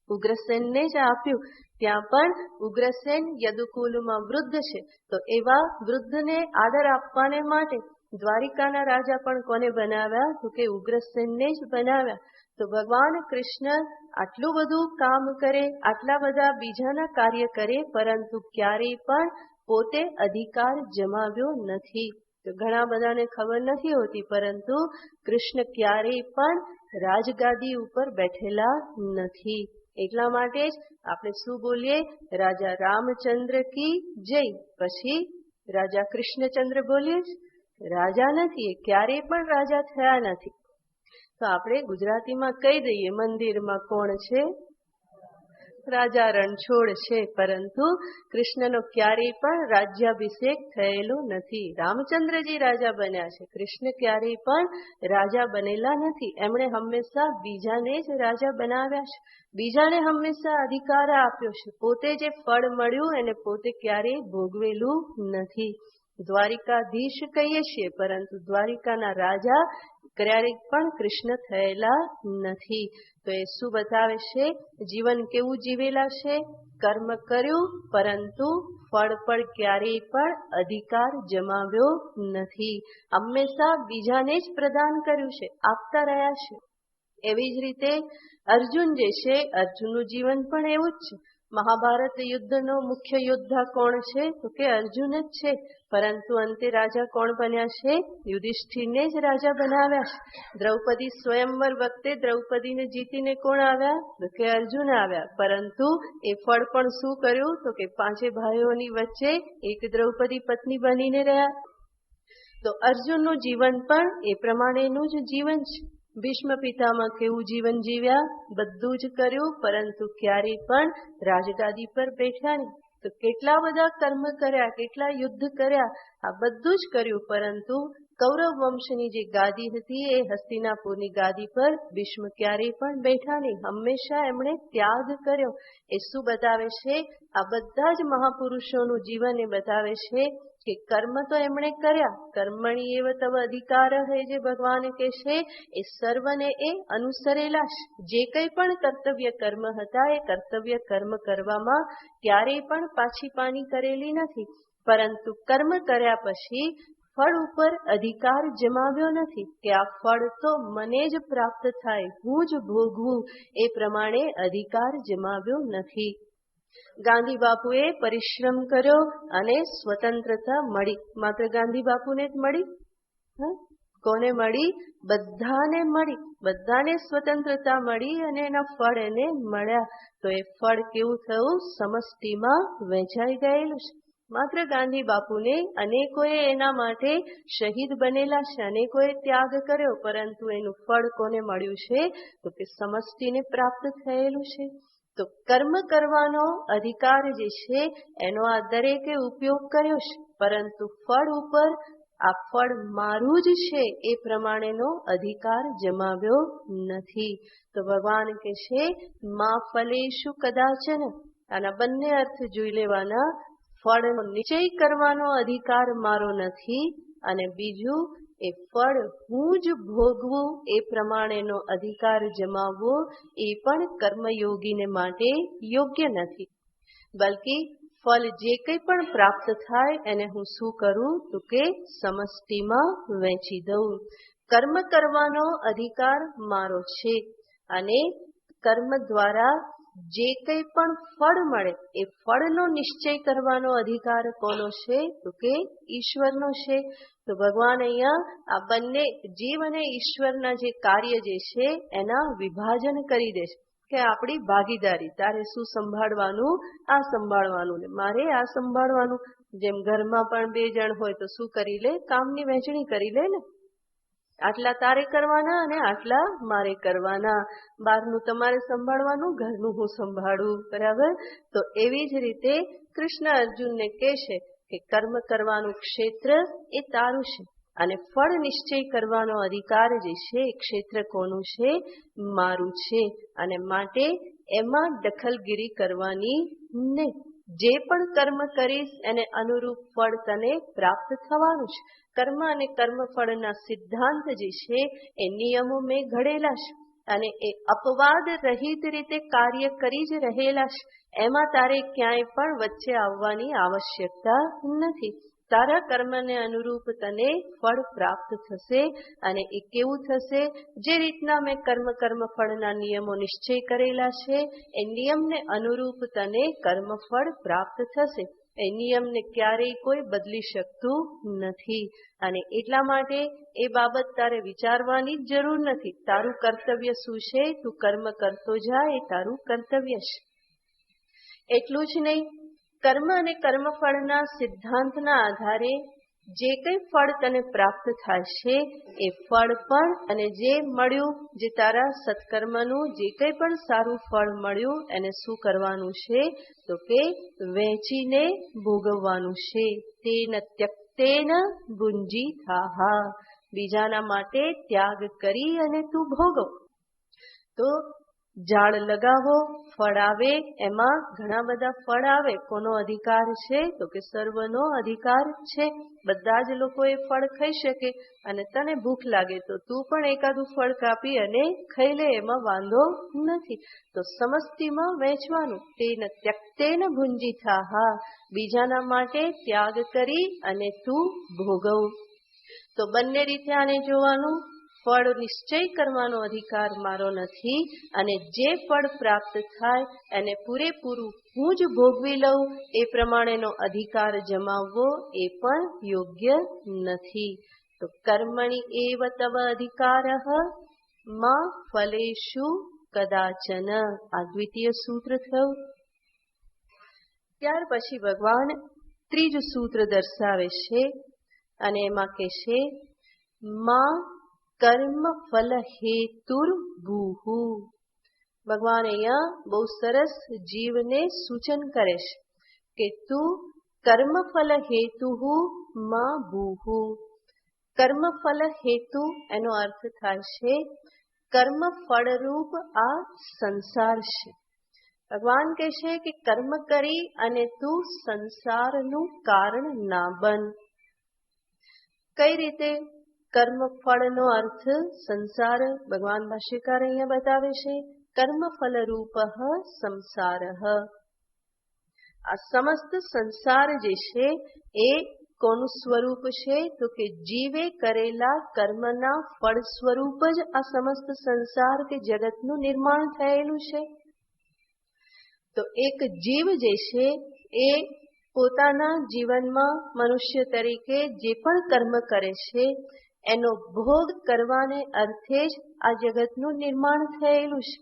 ઉગ્રસેનને જ આપ્યું. ત્યાં પણ ઉગ્રસેન યદુકુલમાં વૃદ્ધ છે, તો એવા વૃદ્ધને આદર આપવાને માટે દ્વારિકાના રાજા પણ કોને બનાવ્યા? તો કે ઉગ્રસેનને જ બનાવ્યા. તો ભગવાન કૃષ્ણ આટલું બધું કામ કરે, આટલા બધા બીજાના કાર્ય કરે, પરંતુ ક્યારેય પણ પોતે અધિકાર જમાવ્યો નથી. તો ઘણા બધાને ખબર નથી હોતી, પરંતુ કૃષ્ણ ક્યારેય પણ રાજગાદી ઉપર બેઠેલા નથી. એટલા માટે જ આપણે શું બોલીએ? રાજા રામચંદ્ર કી જય. પછી રાજા કૃષ્ણચંદ્ર બોલીએ. રાજા નથી, એ ક્યારેય પણ રાજા થયા નથી. તો આપણે ગુજરાતીમાં કહી દઈએ, મંદિરમાં કોણ છે? રાજા રણછોડ છે, પરંતુ કૃષ્ણનો ક્યારેય પણ રાજ્યાભિષેક થયેલો નથી. રામચંદ્રજી રાજા બન્યા છે, કૃષ્ણ ક્યારેય પણ રાજા બનેલા નથી. એમણે હંમેશા બીજાને જ રાજા બનાવ્યા છે, બીજાને હંમેશા અધિકાર આપ્યો છે. પોતે જે ફળ મળ્યું એને પોતે ક્યારેય ભોગવેલું નથી. દ્વારિકાધીશ કહીએ છીએ, પરંતુ દ્વારિકાના રાજા ક્યારેક પણ કૃષ્ણ થયેલા નથી. તો એ શું બતાવે છે? જીવન કેવું જીવેલા છે? કર્મ કર્યું, પરંતુ ફળ પર ક્યારેય પણ અધિકાર જમાવ્યો નથી. હંમેશા બીજાને જ પ્રદાન કર્યું છે, આપતા રહ્યા છે. એવી જ રીતે અર્જુન જે છે, અર્જુનનું જીવન પણ એવું જ છે. મહાભારત યુદ્ધનો મુખ્ય યોદ્ધા કોણ છે? તો કે અર્જુન જ છે, પરંતુ અંતે રાજા કોણ બન્યા છે? યુધિષ્ઠિરને જ રાજા બનાવ્યા છે. દ્રૌપદી સ્વયંવર વખતે દ્રૌપદીને જીતીને કોણ આવ્યા? તો કે અર્જુન આવ્યા, પરંતુ એ ફળ પણ શું કર્યું? તો કે પાંચે ભાઈઓની વચ્ચે એક દ્રૌપદી પત્ની બનીને રહ્યા. તો અર્જુનનું જીવન પણ એ પ્રમાણેનું જ જીવન છે. ભીષ્મ પિતામાં કેવું જીવન જીવ્યા? બધું જ કર્યું, પરંતુ ક્યારેય પણ રાજગાદી પર બેઠા નહીં. તો કેટલા બધા કર્મ કર્યા, કેટલા યુદ્ધ કર્યા, આ બધું જ કર્યું, પરંતુ કૌરવ વંશની જે ગાદી હતી એ હસ્તિનાપુરની ગાદી પર ભીષ્મ ક્યારેય પણ બેઠા નહીં. હંમેશા એમણે ત્યાગ કર્યો. એ શું બતાવે છે? આ બધા જ મહાપુરુષોનું જીવન એ બતાવે છે કે કર્મ તો એમણે કર્યા, કર્મણી એવ તવ અધિકાર હે જે ભગવાન કહેશે એ સર્વને એ અનુસરેલા જે કંઈ પણ કર્તવ્ય કર્મ હતા એ કર્તવ્ય કર્મ કરવામાં ક્યારેય પણ પાછી પાની કરેલી નથી, પરંતુ કર્મ કર્યા પછી ફળ ઉપર અધિકાર જમાવ્યો નથી કે આ ફળ તો મને જ પ્રાપ્ત થાય, હું જ ભોગવું, એ પ્રમાણે અધિકાર જમાવ્યો નથી. ગાંધી બાપુએ પરિશ્રમ કર્યો અને સ્વતંત્રતા મળી. માત્ર ગાંધી બાપુને જ મળી? કોને મળી? બધાને મળી. બધાને સ્વતંત્રતા મળી અને એના ફળ એને મળ્યા. તો એ ફળ કેવું થયું? સમષ્ટિમાં વહેંચાઈ ગયેલું છે. માત્ર ગાંધી બાપુને અનેકોએ એના માટે શહીદ બનેલા છે, અનેકોએ ત્યાગ કર્યો, પરંતુ એનું ફળ કોને મળ્યું છે? તો કે સમષ્ટિને પ્રાપ્ત થયેલું છે. તો કર્મ કરવાનો અધિકાર જે છે એનો આ દરેકે ઉપયોગ કર્યો છે, પરંતુ ફળ ઉપર આ ફળ મારું જ છે એ પ્રમાણેનો અધિકાર જમાવ્યો નથી. તો ભગવાન કહે છે મા ફલેષુ કદાચન. આના બંને અર્થ જોઈ લેવાના. ફળનો નિશ્ચય કરવાનો અધિકાર મારો નથી, અને બીજું એ ફળ હું જ ભોગવું એ પ્રમાણેનો અધિકાર જમાવવો એ પણ કર્મયોગીને માટે યોગ્ય નથી. બલકે ફળ જે કંઈ પણ પ્રાપ્ત થાય એને હું શું કરું? તો કે સમષ્ટિમાં વહેંચી દઉં. કર્મ કરવાનો અધિકાર મારો છે, અને કર્મ દ્વારા જે કંઈ પણ ફળ મળે એ ફળનો નિશ્ચય કરવાનો અધિકાર કોનો છે? તો કે ઈશ્વરનો છે. તો ભગવાન અહીંયા આ બંને જીવ અને ઈશ્વરના જે કાર્ય જે છે એના વિભાજન કરી દે છે કે આપણી ભાગીદારી, તારે શું સંભાળવાનું? આ સંભાળવાનું, ને મારે આ સંભાળવાનું. જેમ ઘરમાં પણ 2 જણ હોય તો શું કરી લે? કામની વહેંચણી કરી લે ને. આટલા તારે કરવાના અને આટલા મારે કરવાના. બહારનું તમારે સંભાળવાનું, ઘરનું હું સંભાળું. બરાબર? તો એવી જ રીતે કૃષ્ણ અર્જુનને કહે છે કે કર્મ કરવાનું ક્ષેત્ર એ તારું છે, અને ફળ નિશ્ચય કરવાનો અધિકાર જે છે એ ક્ષેત્ર કોનું છે? મારું છે. અને માટે એમાં દખલગીરી કરવાની નહીં. જે પણ કર્મ કરીશ એને અનુરૂપ ફળ તને પ્રાપ્ત થવાનું છે. કર્મ અને કર્મફળના સિદ્ધાંત જે છે એ નિયમો મેં ઘડેલા છે, અને એ અપવાદ રહિત રીતે કાર્ય કરી જ રહેલા છે. એમાં તારે ક્યાંય પણ વચ્ચે આવવાની આવશ્યકતા નથી. તારા કર્મને અનુરૂપ તને ફળ પ્રાપ્ત થશે, અને એ કેવું થશે? જે રીતના મેં કર્મફળના નિયમો નિશ્ચય કરેલા છે એ નિયમને અનુરૂપ તને કર્મફળ પ્રાપ્ત થશે. એ નિયમને ક્યારેય કોઈ બદલી શકતું નથી, અને એટલા માટે એ બાબત તારે વિચારવાની જ જરૂર નથી. તારું કર્તવ્ય શું છે? તું કર્મ કરતો જા, એ તારું કર્તવ્ય છે. એટલું જ નહીં, કર્મ અને કર્મફળના સિદ્ધાંતના આધારે જે કંઈ ફળ તને પ્રાપ્ત થાય છે એ ફળ પણ, અને જે મળ્યું, જે તારા સત્કર્મનું જે કંઈ પણ સારું ફળ મળ્યું એને શું કરવાનું છે? તો કે વહેંચીને ભોગવવાનું છે. તેન ત્યક્તેન ભુંજીથાહ. બીજાના માટે ત્યાગ કરી અને તું ભોગવ. તો ઝાડ લગાવો, ફળ આવે, એમાં ઘણા બધા ફળ આવે. કોનો અધિકાર છે? તો કે સર્વનો અધિકાર છે. બધા જ લોકો એ ફળ ખાઈ શકે, અને તને ભૂખ લાગે તો તું પણ એકાદું ફળ કાપી અને ખાઈ લે, એમાં વાંધો નથી. તો સમષ્ટિમાં વહેંચવાનું. તેન ત્યક્તેન ભુંજીથાહ. બીજાના માટે ત્યાગ કરી અને તું ભોગવ. તો બંને રીતે આને જોવાનું. ફળ નિશ્ચય કરવાનો અધિકાર મારો નથી, અને જે ફળ પ્રાપ્ત થાય એને પૂરેપૂરું હું જ ભોગવી લઉં એ પ્રમાણેનો અધિકાર જમાવવો એ પણ યોગ્ય નથી. તો કર્મણી એવ તવ અધિકારઃ મા ફલેષુ કદાચન. આ દ્વિતીય સૂત્ર થયું. ત્યાર પછી ભગવાન ત્રીજું સૂત્ર દર્શાવે છે, અને એમાં કહે છે મા કર્મ ફલ હેતુર ભૂહુ. ભગવાન અહીંયા બહુ સરસ જીવને સૂચન કરે છે કે તું કર્મફલ હેતુ માં ભૂહુ. કર્મફલ હેતુ એનો અર્થ થાય છે કર્મ ફળરૂપ આ સંસાર છે, ભગવાન કહે છે કે કર્મ કરી અને તું સંસારનું કારણ ના બન. કઈ રીતે કર્મ ફળનો અર્થ સંસાર? ભગવાન ભાષ્યકાર અહીંયા બતાવે છે કર્મ ફલ રૂપ સંસાર. આ સમસ્ત સંસાર જે છે એ કોનું સ્વરૂપ છે? તો કે જીવે કરેલા કર્મના ફળ સ્વરૂપ જ આ સમસ્ત સંસાર કે જગતનું નિર્માણ થયેલું છે. તો એક જીવ જે છે એ પોતાના જીવનમાં મનુષ્ય તરીકે જે પણ કર્મ કરે છે એનો ભોગ કરવાને અર્થે જ આ જગતનું નિર્માણ થયેલું છે.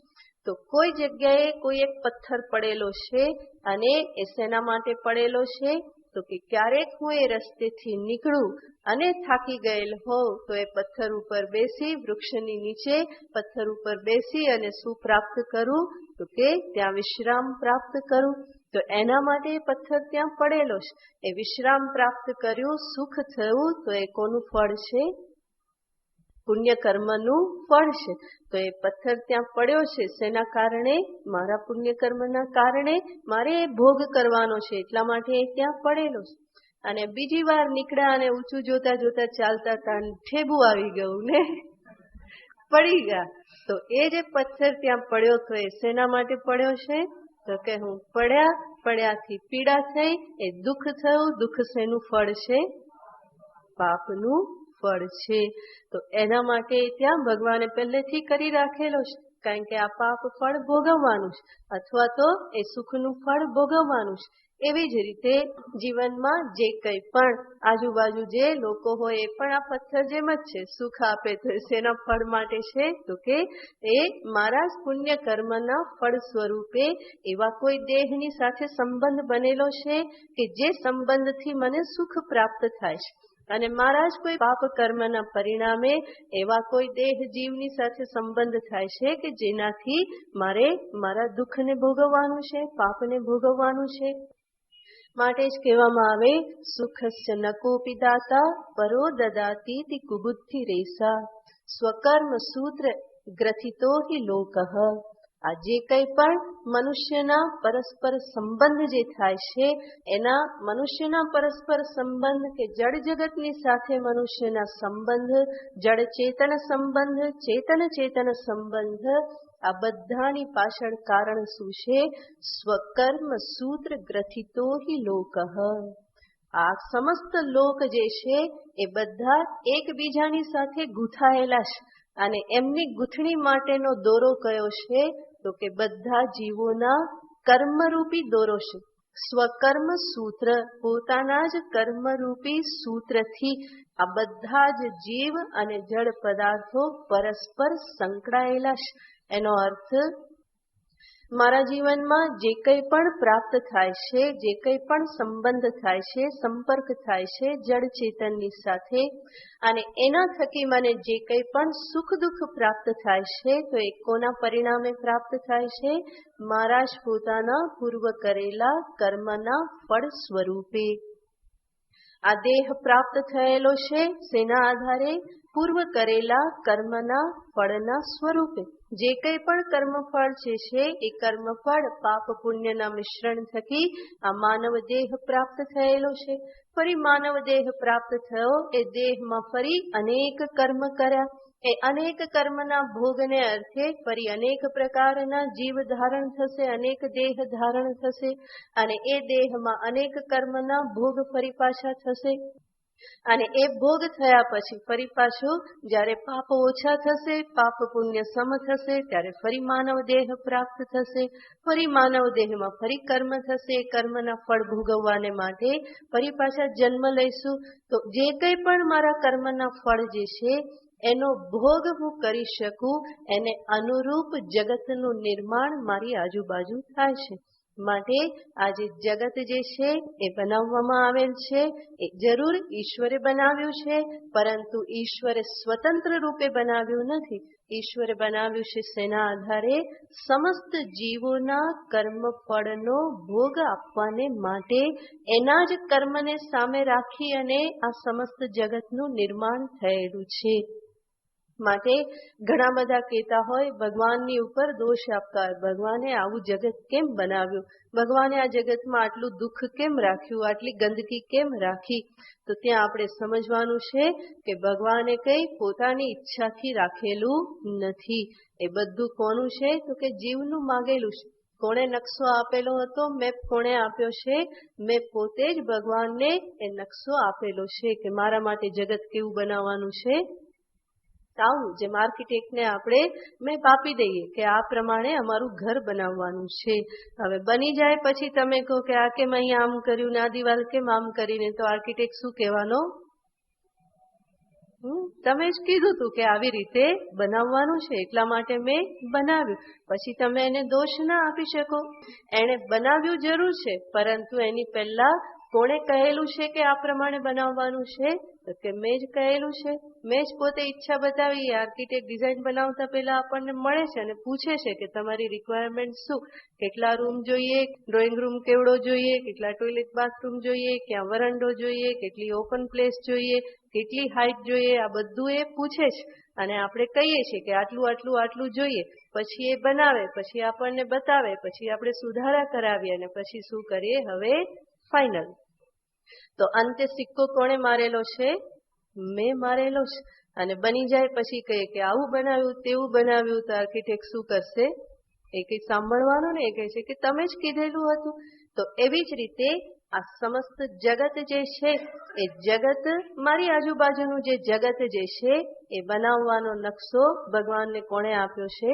તો કોઈ જગ્યાએ કોઈ એક પથ્થર પડેલો છે અને એ શેના માટે પડેલો છે? તો કે ક્યારેક હું એ રસ્તેથી નીકળું અને થાકી ગયેલ હોઉં તો એ પથ્થર ઉપર બેસી, વૃક્ષની નીચે પથ્થર ઉપર બેસી અને શું પ્રાપ્ત કરું? તો કે ત્યાં વિશ્રામ પ્રાપ્ત કરું. તો એના માટે એ પથ્થર ત્યાં પડેલો છે. એ વિશ્રામ પ્રાપ્ત કર્યું, સુખ થયું, તો એ કોનું ફળ છે? પુણ્ય કર્મનું ફળ છે. તો એ પથ્થર ત્યાં પડ્યો છે શેના કારણે? મારા પુણ્ય કર્મના કારણે મારે એ ભોગ કરવાનો છે એટલા માટે એ ત્યાં પડેલો છે. અને બીજી વાર નીકળ્યા અને ઊંચું જોતા જોતા ચાલતા હતા, ઠેબુ આવી ગયું ને પડી ગયા. તો એ જે પથ્થર ત્યાં પડ્યો તો એ શેના માટે પડ્યો છે? તો કે હું પડ્યાથી પીડા થઈ, એ દુઃખ થયું. દુઃખ શેનું ફળ છે? પાપનું ફળ છે. તો એના માટે ત્યાં ભગવાને પહેલેથી કરી રાખેલો છે, કારણ કે આ પાપ ફળ ભોગવવાનું છે અથવા તો એ સુખનું ફળ ભોગવવાનું છે. એવી જ રીતે જીવનમાં જે કંઈ પણ આજુબાજુ જે લોકો હોય એ પણ આ પથ્થર જેમ જ છે. સુખ આપે તો શેના ફળ માટે છે? તો કે એ મારા પુણ્ય કર્મના ફળ સ્વરૂપે એવા કોઈ દેહની સાથે સંબંધ બનેલો છે કે જે સંબંધથી મને સુખ પ્રાપ્ત થાય છે. અને મારા જ કોઈ પાપ કર્મના પરિણામે એવા કોઈ દેહ જીવની સાથે સંબંધ થાય છે કે જેનાથી મારે મારા દુઃખને ભોગવવાનું છે, પાપને ભોગવવાનું છે. માટે જ કહેવામાં આવે સુખસ્ય ન કોપી દાતા પરો દદાતી કુબુદ્ધિ રેસા સ્વકર્મ સૂત્ર ગ્રથિતો હિ લોકઃ. આ જે કંઈ પણ મનુષ્યના પરસ્પર સંબંધ જે થાય છે એના મનુષ્યના પરસ્પર સંબંધ કે જળ જગતની સાથે મનુષ્યના સંબંધ, જળ ચેતન સંબંધ, ચેતન ચેતન સંબંધ, આ બધાની પાછળ કારણ શું છે? સ્વકર્મ સૂત્ર ગ્રથિતો હિ લોકઃ. આ સમસ્ત લોક જે છે એ બધા એકબીજાની સાથે ગૂંથાયેલા છે અને એમની ગૂંથણી માટેનો દોરો કયો છે? તો કે બધા જીવોના કર્મરૂપી દોરો છે. સ્વકર્મ સૂત્ર, પોતાના જ કર્મરૂપી સૂત્રથી આ બધા જ જીવ અને જળ પદાર્થો પરસ્પર સંકળાયેલા છે. એનો અર્થ મારા જીવનમાં જે કંઈ પણ પ્રાપ્ત થાય છે, જે કંઈ પણ સંબંધ થાય છે, સંપર્ક થાય છે જળ ચેતનની સાથે, અને એના થકી મને જે કંઈ પણ સુખ દુઃખ પ્રાપ્ત થાય છે તો એ કોના પરિણામે પ્રાપ્ત થાય છે? મારા જ પોતાના પૂર્વ કરેલા કર્મના ફળ સ્વરૂપે. આ દેહ પ્રાપ્ત થયેલો છે શેના આધારે? પૂર્વ કરેલા કર્મના ફળના સ્વરૂપે. જે કંઈ પણ કર્મફળ છે એ કર્મફળ પાપ પુણ્યના મિશ્રણ થકી આ માનવ દેહ પ્રાપ્ત થયેલો છે. ફરી માનવ દેહ પ્રાપ્ત થયો, એ દેહમાં ફરી અનેક કર્મ કર્યા. એ અનેક કર્મના ભોગને અર્થે ફરી અનેક પ્રકારના જીવ ધારણ થશે, અનેક દેહ ધારણ થશે, અને એ દેહમાં અનેક કર્મના ભોગ ફરી પાછા થશે. અને એ ભોગ થયા પછી ફરી પાછું જ્યારે પાપ ઓછા થશે, પાપ પુણ્ય સમ થશે, ત્યારે ફરી માનવ દેહ પ્રાપ્ત થશે. ફરી માનવ દેહમાં ફરી કર્મ થશે, કર્મના ફળ ભોગવવાને માટે ફરી પાછા જન્મ લઈશું. તો જે કંઈ પણ મારા કર્મના ફળ જે છે એનો ભોગ હું કરી શકું, એને અનુરૂપ જગતનું નિર્માણ મારી આજુબાજુ થાય છે. માટે આ જે જગત જે છે એ બનાવવામાં આવેલ છે એ જરૂર ઈશ્વરે બનાવ્યું છે, પરંતુ ઈશ્વરે સ્વતંત્ર રૂપે બનાવ્યું નથી. ઈશ્વરે બનાવ્યું છે શેના આધારે? સમસ્ત જીવોના કર્મ ફળનો ભોગ આપવાને માટે. એના જ કર્મને સામે રાખી અને આ સમસ્ત જગતનું નિર્માણ થયેલું છે. માટે ઘણા બધા કહેતા હોય ભગવાનની ઉપર દોષ આપતા હોય, ભગવાને આવું જગત કેમ બનાવ્યું, ભગવાને આ જગતમાં આટલું દુઃખ કેમ રાખ્યું, આટલી ગંદકી કેમ રાખી. તો ત્યાં આપણે સમજવાનું છે કે ભગવાને કંઈ પોતાની ઈચ્છાથી રાખેલું નથી. એ બધું કોનું છે? તો કે જીવનું માગેલું છે. કોણે નકશો આપેલો હતો? મેપ કોણે આપ્યો છે? મેં પોતે જ ભગવાનને એ નકશો આપેલો છે કે મારા માટે જગત કેવું બનાવવાનું છે. આવું જેમ આર્કિટેક્ટને આપણે મેપ આપી દઈએ કે આ પ્રમાણે અમારું ઘર બનાવવાનું છે. હવે બની જાય પછી તમે કહો કે આ કેમ અહીંયા આમ કર્યું ને આ દિવાલ કેમ આમ કરીને, તો આર્કિટેક્ટ શું કહેવાનો? તમે જ કીધું હતું કે આવી રીતે બનાવવાનું છે એટલા માટે મેં બનાવ્યું. પછી તમે એને દોષ ના આપી શકો. એણે બનાવ્યું જરૂર છે, પરંતુ એની પહેલા કોણે કહેલું છે કે આ પ્રમાણે બનાવવાનું છે? તો કે મેં જ કહેલું છે. મેં જ પોતે ઈચ્છા બતાવી. આર્કિટેક્ટ ડિઝાઇન બનાવતા પહેલા આપણને મળે છે અને પૂછે છે કે તમારી રિક્વાયરમેન્ટ શું, કેટલા રૂમ જોઈએ, ડ્રોઈંગ રૂમ કેવડો જોઈએ, કેટલા ટોયલેટ બાથરૂમ જોઈએ, ક્યાં વરંડો જોઈએ, કેટલી ઓપન પ્લેસ જોઈએ, કેટલી હાઈટ જોઈએ, આ બધું એ પૂછે છે. અને આપણે કહીએ છીએ કે આટલું આટલું આટલું જોઈએ. પછી એ બનાવે, પછી આપણને બતાવે, પછી આપણે સુધારા કરાવીએ અને પછી શું કરીએ? હવે ફાઇનલ. તો અંતે સિક્કો કોણે મારેલો છે? મેં મારેલો છે. અને બની જાય પછી કહીએ કે આવું બનાવ્યું, તેવું બનાવ્યું, તો આર્કિટેક્ટ શું કરશે? એ કંઈ સાંભળવાનું ને, એ કહે છે કે તમે જ કીધેલું હતું. તો એવી જ રીતે આ સમસ્ત જગત જે છે, એ જગત, મારી આજુબાજુનું જે જગત જે છે એ બનાવવાનો નકશો ભગવાનને કોણે આપ્યો છે?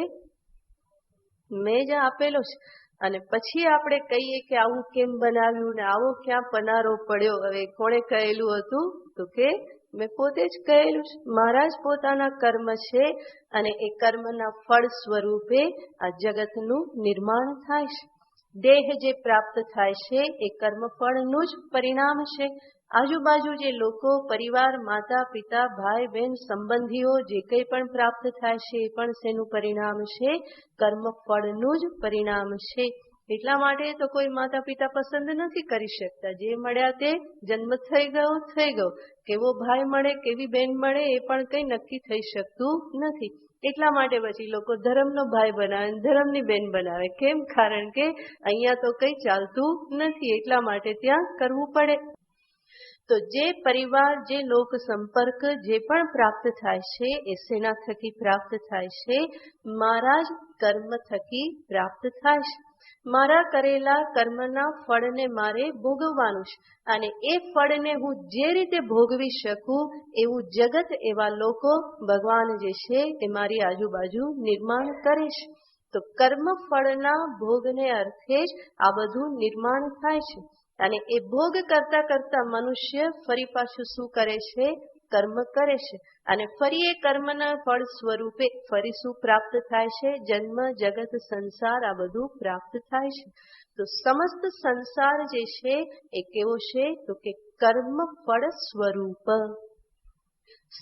મેં જ આપેલો છે. અને પછી આપણે કહીએ કે આવું કેમ બનાવ્યું ને આવો ક્યાં પનારો પડ્યો. હવે કોણે કહેલું હતું? તો કે મેં પોતે જ કહેલું છે. મારા જ પોતાના કર્મ છે અને એ કર્મના ફળ સ્વરૂપે આ જગતનું નિર્માણ થાય છે. દેહ જે પ્રાપ્ત થાય છે એ કર્મફળનું જ પરિણામ છે. આજુબાજુ જે લોકો, પરિવાર, માતા પિતા, ભાઈ બહેન, સંબંધીઓ જે કંઈ પણ પ્રાપ્ત થાય છે એ પણ શેનું પરિણામ છે? કર્મફળનું જ પરિણામ છે. એટલા માટે તો કોઈ માતા પિતા પસંદ નથી કરી શકતા. જે મળ્યા તે જન્મ થઈ ગયો. કેવો ભાઈ મળે, કેવી બહેન મળે એ પણ કંઈ નક્કી થઈ શકતું નથી. એટલા માટે પછી લોકો ધર્મનો ભાઈ બનાવે, ધર્મની બેન બનાવે. કેમ? કારણ કે અહીંયા તો કંઈ ચાલતું નથી, એટલા માટે ત્યાં કરવું પડે. તો જે પરિવાર, જે લોક સંપર્ક જે પણ પ્રાપ્ત થાય છે એ શેના થકી પ્રાપ્ત થાય છે? મારા જ કર્મ થકી પ્રાપ્ત થાય છે. મારા કરેલા કર્મના ફળને મારે ભોગવવાનું છે અને એ ફળને હું જે રીતે ભોગવી શકું એવું જગત, એવા લોકો, ભગવાન જે છે એ મારી આજુબાજુ નિર્માણ કરે છે. તો કર્મ ફળના ભોગને અર્થે જ આ બધું નિર્માણ થાય છે. અને એ ભોગ કરતા કરતા મનુષ્ય ફરી પાછું શું કરે છે? કર્મ કરે છે. અને ફરી એ કર્મના ફળ સ્વરૂપે ફરી શું પ્રાપ્ત થાય છે? જન્મ, જગત, સંસાર, આ બધું પ્રાપ્ત થાય છે. તો સમસ્ત સંસાર જે છે એ કેવો છે? તો કે કર્મ ફળ સ્વરૂપ.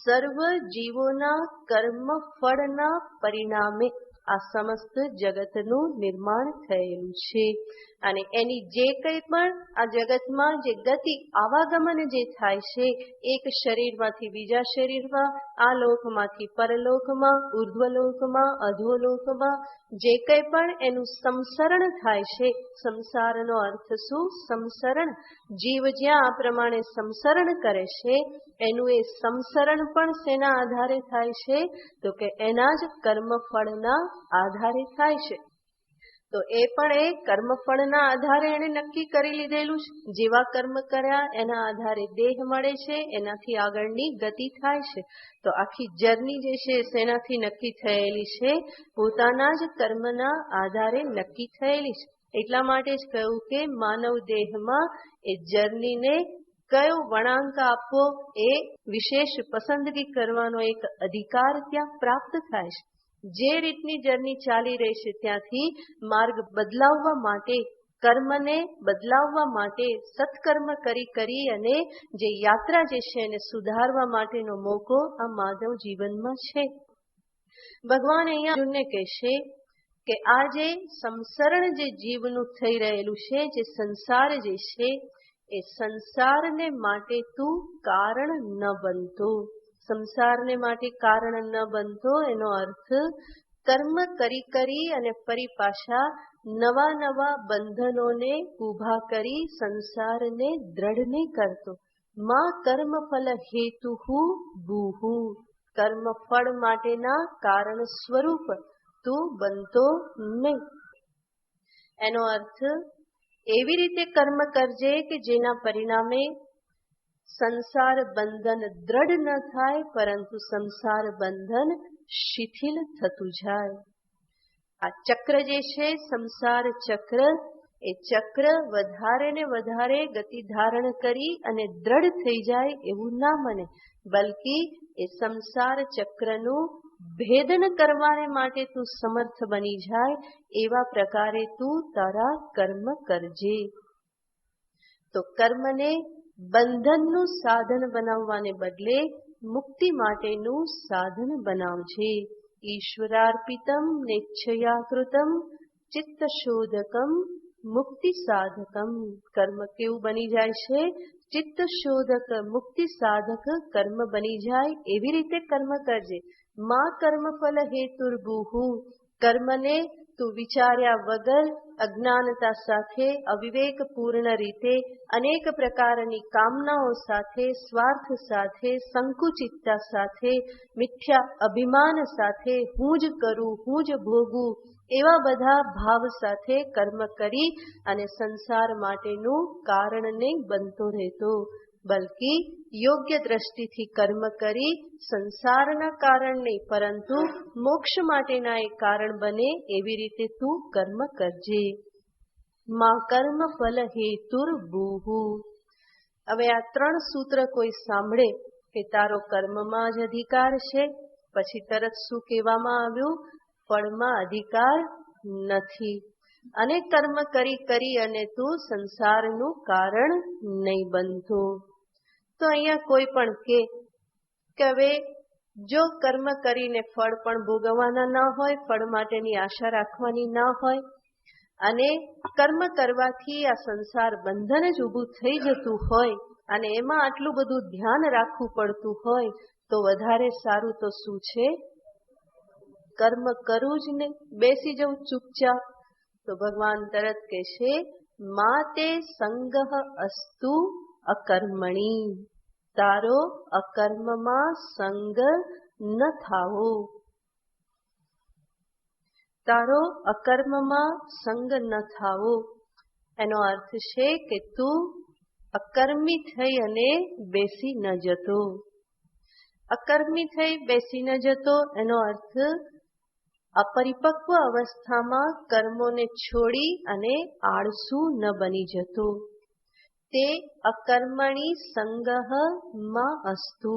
સર્વ જીવોના કર્મ ફળના પરિણામે આ સમસ્ત જગતનું નિર્માણ થયેલું છે. અને એની જે કંઈ પણ આ જગતમાં જે ગતિ, આવાગમન જે થાય છે, એક શરીરમાંથી બીજા શરીરમાં, આ લોકમાંથી પરલોકમાં, ઉર્ધ્વલોકમાં, અધોલોકમાં, જે કંઈ પણ એનું સંસરણ થાય છે. સંસારનો અર્થ શું? સંસરણ. જીવ જ્યાં આ પ્રમાણે સંસરણ કરે છે એનું એ સંસરણ પણ શેના આધારે થાય છે? તો કે એના જ કર્મફળના આધારે થાય છે. તો એ પણ એ કર્મફળના આધારે એને નક્કી કરી લીધેલું છે. જેવા કર્મ કર્યા એના આધારે દેહ મળે છે, એનાથી આગળની ગતિ થાય છે. તો આખી જર્ની જે છે શેનાથી નક્કી થયેલી છે? પોતાના જ કર્મના આધારે નક્કી થયેલી છે. એટલા માટે જ કહ્યું કે માનવ દેહમાં એ જર્નીને કયો વળાંક આપવો એ વિશેષ પસંદગી કરવાનો એક અધિકાર ત્યાં પ્રાપ્ત થાય છે. જે રીતની જર્ની ચાલી રહી છે ત્યાંથી માર્ગ બદલાવવા માટે, કર્મને બદલાવવા માટે, સત્કર્મ કરી અને જે યાત્રા જે છે એને સુધારવા માટેનો મોકો આ માનવ જીવનમાં છે. ભગવાન અહીંયા અર્જુનને કહેશે કે આ જે સંસરણ જે જીવનું થઈ રહેલું છે, જે સંસાર જે છે, એ સંસારને માટે તું કારણ ન બનતો. સંસારને માટે કારણ ન બનતો એનો અર્થ કર્મ કરી કરી અને ફરી પાછા નવા નવા બંધનોને ઊભા કરી સંસારને દ્રઢ નહીં કરતો. માં કર્મ ફલ હેતુ બુહુ, કર્મ ફળ માટેના કારણ સ્વરૂપ તું બનતો નહીં. એનો અર્થ એવી રીતે કર્મ કરજે કે જેના પરિણામે સંસાર બંધન દ્રઢ ન થાય, પરંતુ સંસાર બંધન શિથિલ થતું જાય. આ ચક્ર જે છે સંસાર ચક્ર, એ ચક્ર વધારે ને વધારે ગતિ ધારણ કરી અને દ્રઢ થઈ જાય એવું ના બને, બલ્કિ એ સંસાર ચક્રનું ભેદન કરવાને માટે તું સમર્થ બની જાય એવા પ્રકારે તું તારા કર્મ કરજે. તો કર્મને બંધનનું સાધન બનાવવાને બદલે મુક્તિ માટેનું સાધન બનાવજે. ઈશ્વરાર્પિતમ નેચ્છયાકૃતમ ચિત્તશોધકમ મુક્તિ સાધકમ. કર્મ કેવું બની જાય છે? ચિત્તશોધક મુક્તિ સાધક કર્મ બની જાય એવી રીતે કર્મ કરજે. માં કર્મફલ હેતુર્બુહુ, કર્મને તું વિચાર્યા વગર અજ્ઞાનતા સાથે અવિવેકપૂર્ણ રીતે અનેક પ્રકારની કામનાઓ સાથે, સ્વાર્થ સાથે, સંકુચિતતા સાથે, મિથ્યા અભિમાન સાથે, હું જ કરું, હું જ ભોગું એવા બધા ભાવ સાથે કર્મ કરી અને સંસાર માટેનું કારણ નહીં બનતો રહેતો, બલ્કિ યોગ્ય દ્રષ્ટિથી કર્મ કરી સંસારના કારણ નહીં પરંતુ મોક્ષ માટેના એક કારણ બને એવી રીતે તું કર્મ કરજે. માં કર્મ ફલ હેતુર્બુહુ. હવે આ 3 સૂત્ર કોઈ સાંભળે કે તારો કર્મમાં જ અધિકાર છે, પછી તરત શું કહેવામાં આવ્યું? ફળમાં અધિકાર નથી અને કર્મ કરી કરી અને તું સંસારનું કારણ નહીં બનતો. તો અહીંયા કોઈ પણ કે હવે જો કર્મ કરીને ફળ પણ ભોગવવાના ના હોય, ફળ માટેની આશા રાખવાની ના હોય અને કર્મ કરવાથી આ સંસાર બંધન જ ઊભું થઈ જતું હોય અને એમાં આટલું બધું ધ્યાન રાખવું પડતું હોય, તો વધારે સારું તો શું છે? કર્મ કરવું જ નહીં, બેસી જવું ચૂપચાપ. તો ભગવાન તરત કહેશે માતે સંગહ અસ્તુ અકર્મણી, તારો અકર્મમાં સંગ ન થાવો. તારો અકર્મમાં સંગ ન થાવો એનો અર્થ છે કે તું અકર્મી થઈ અને બેસી ન જતો. અકર્મી થઈ બેસી ન જતો એનો અર્થ અપરિપક્વ અવસ્થામાં કર્મોને છોડી અને આળસુ ન બની જતો. તે અકર્મણી સંગહ માં અસ્તુ.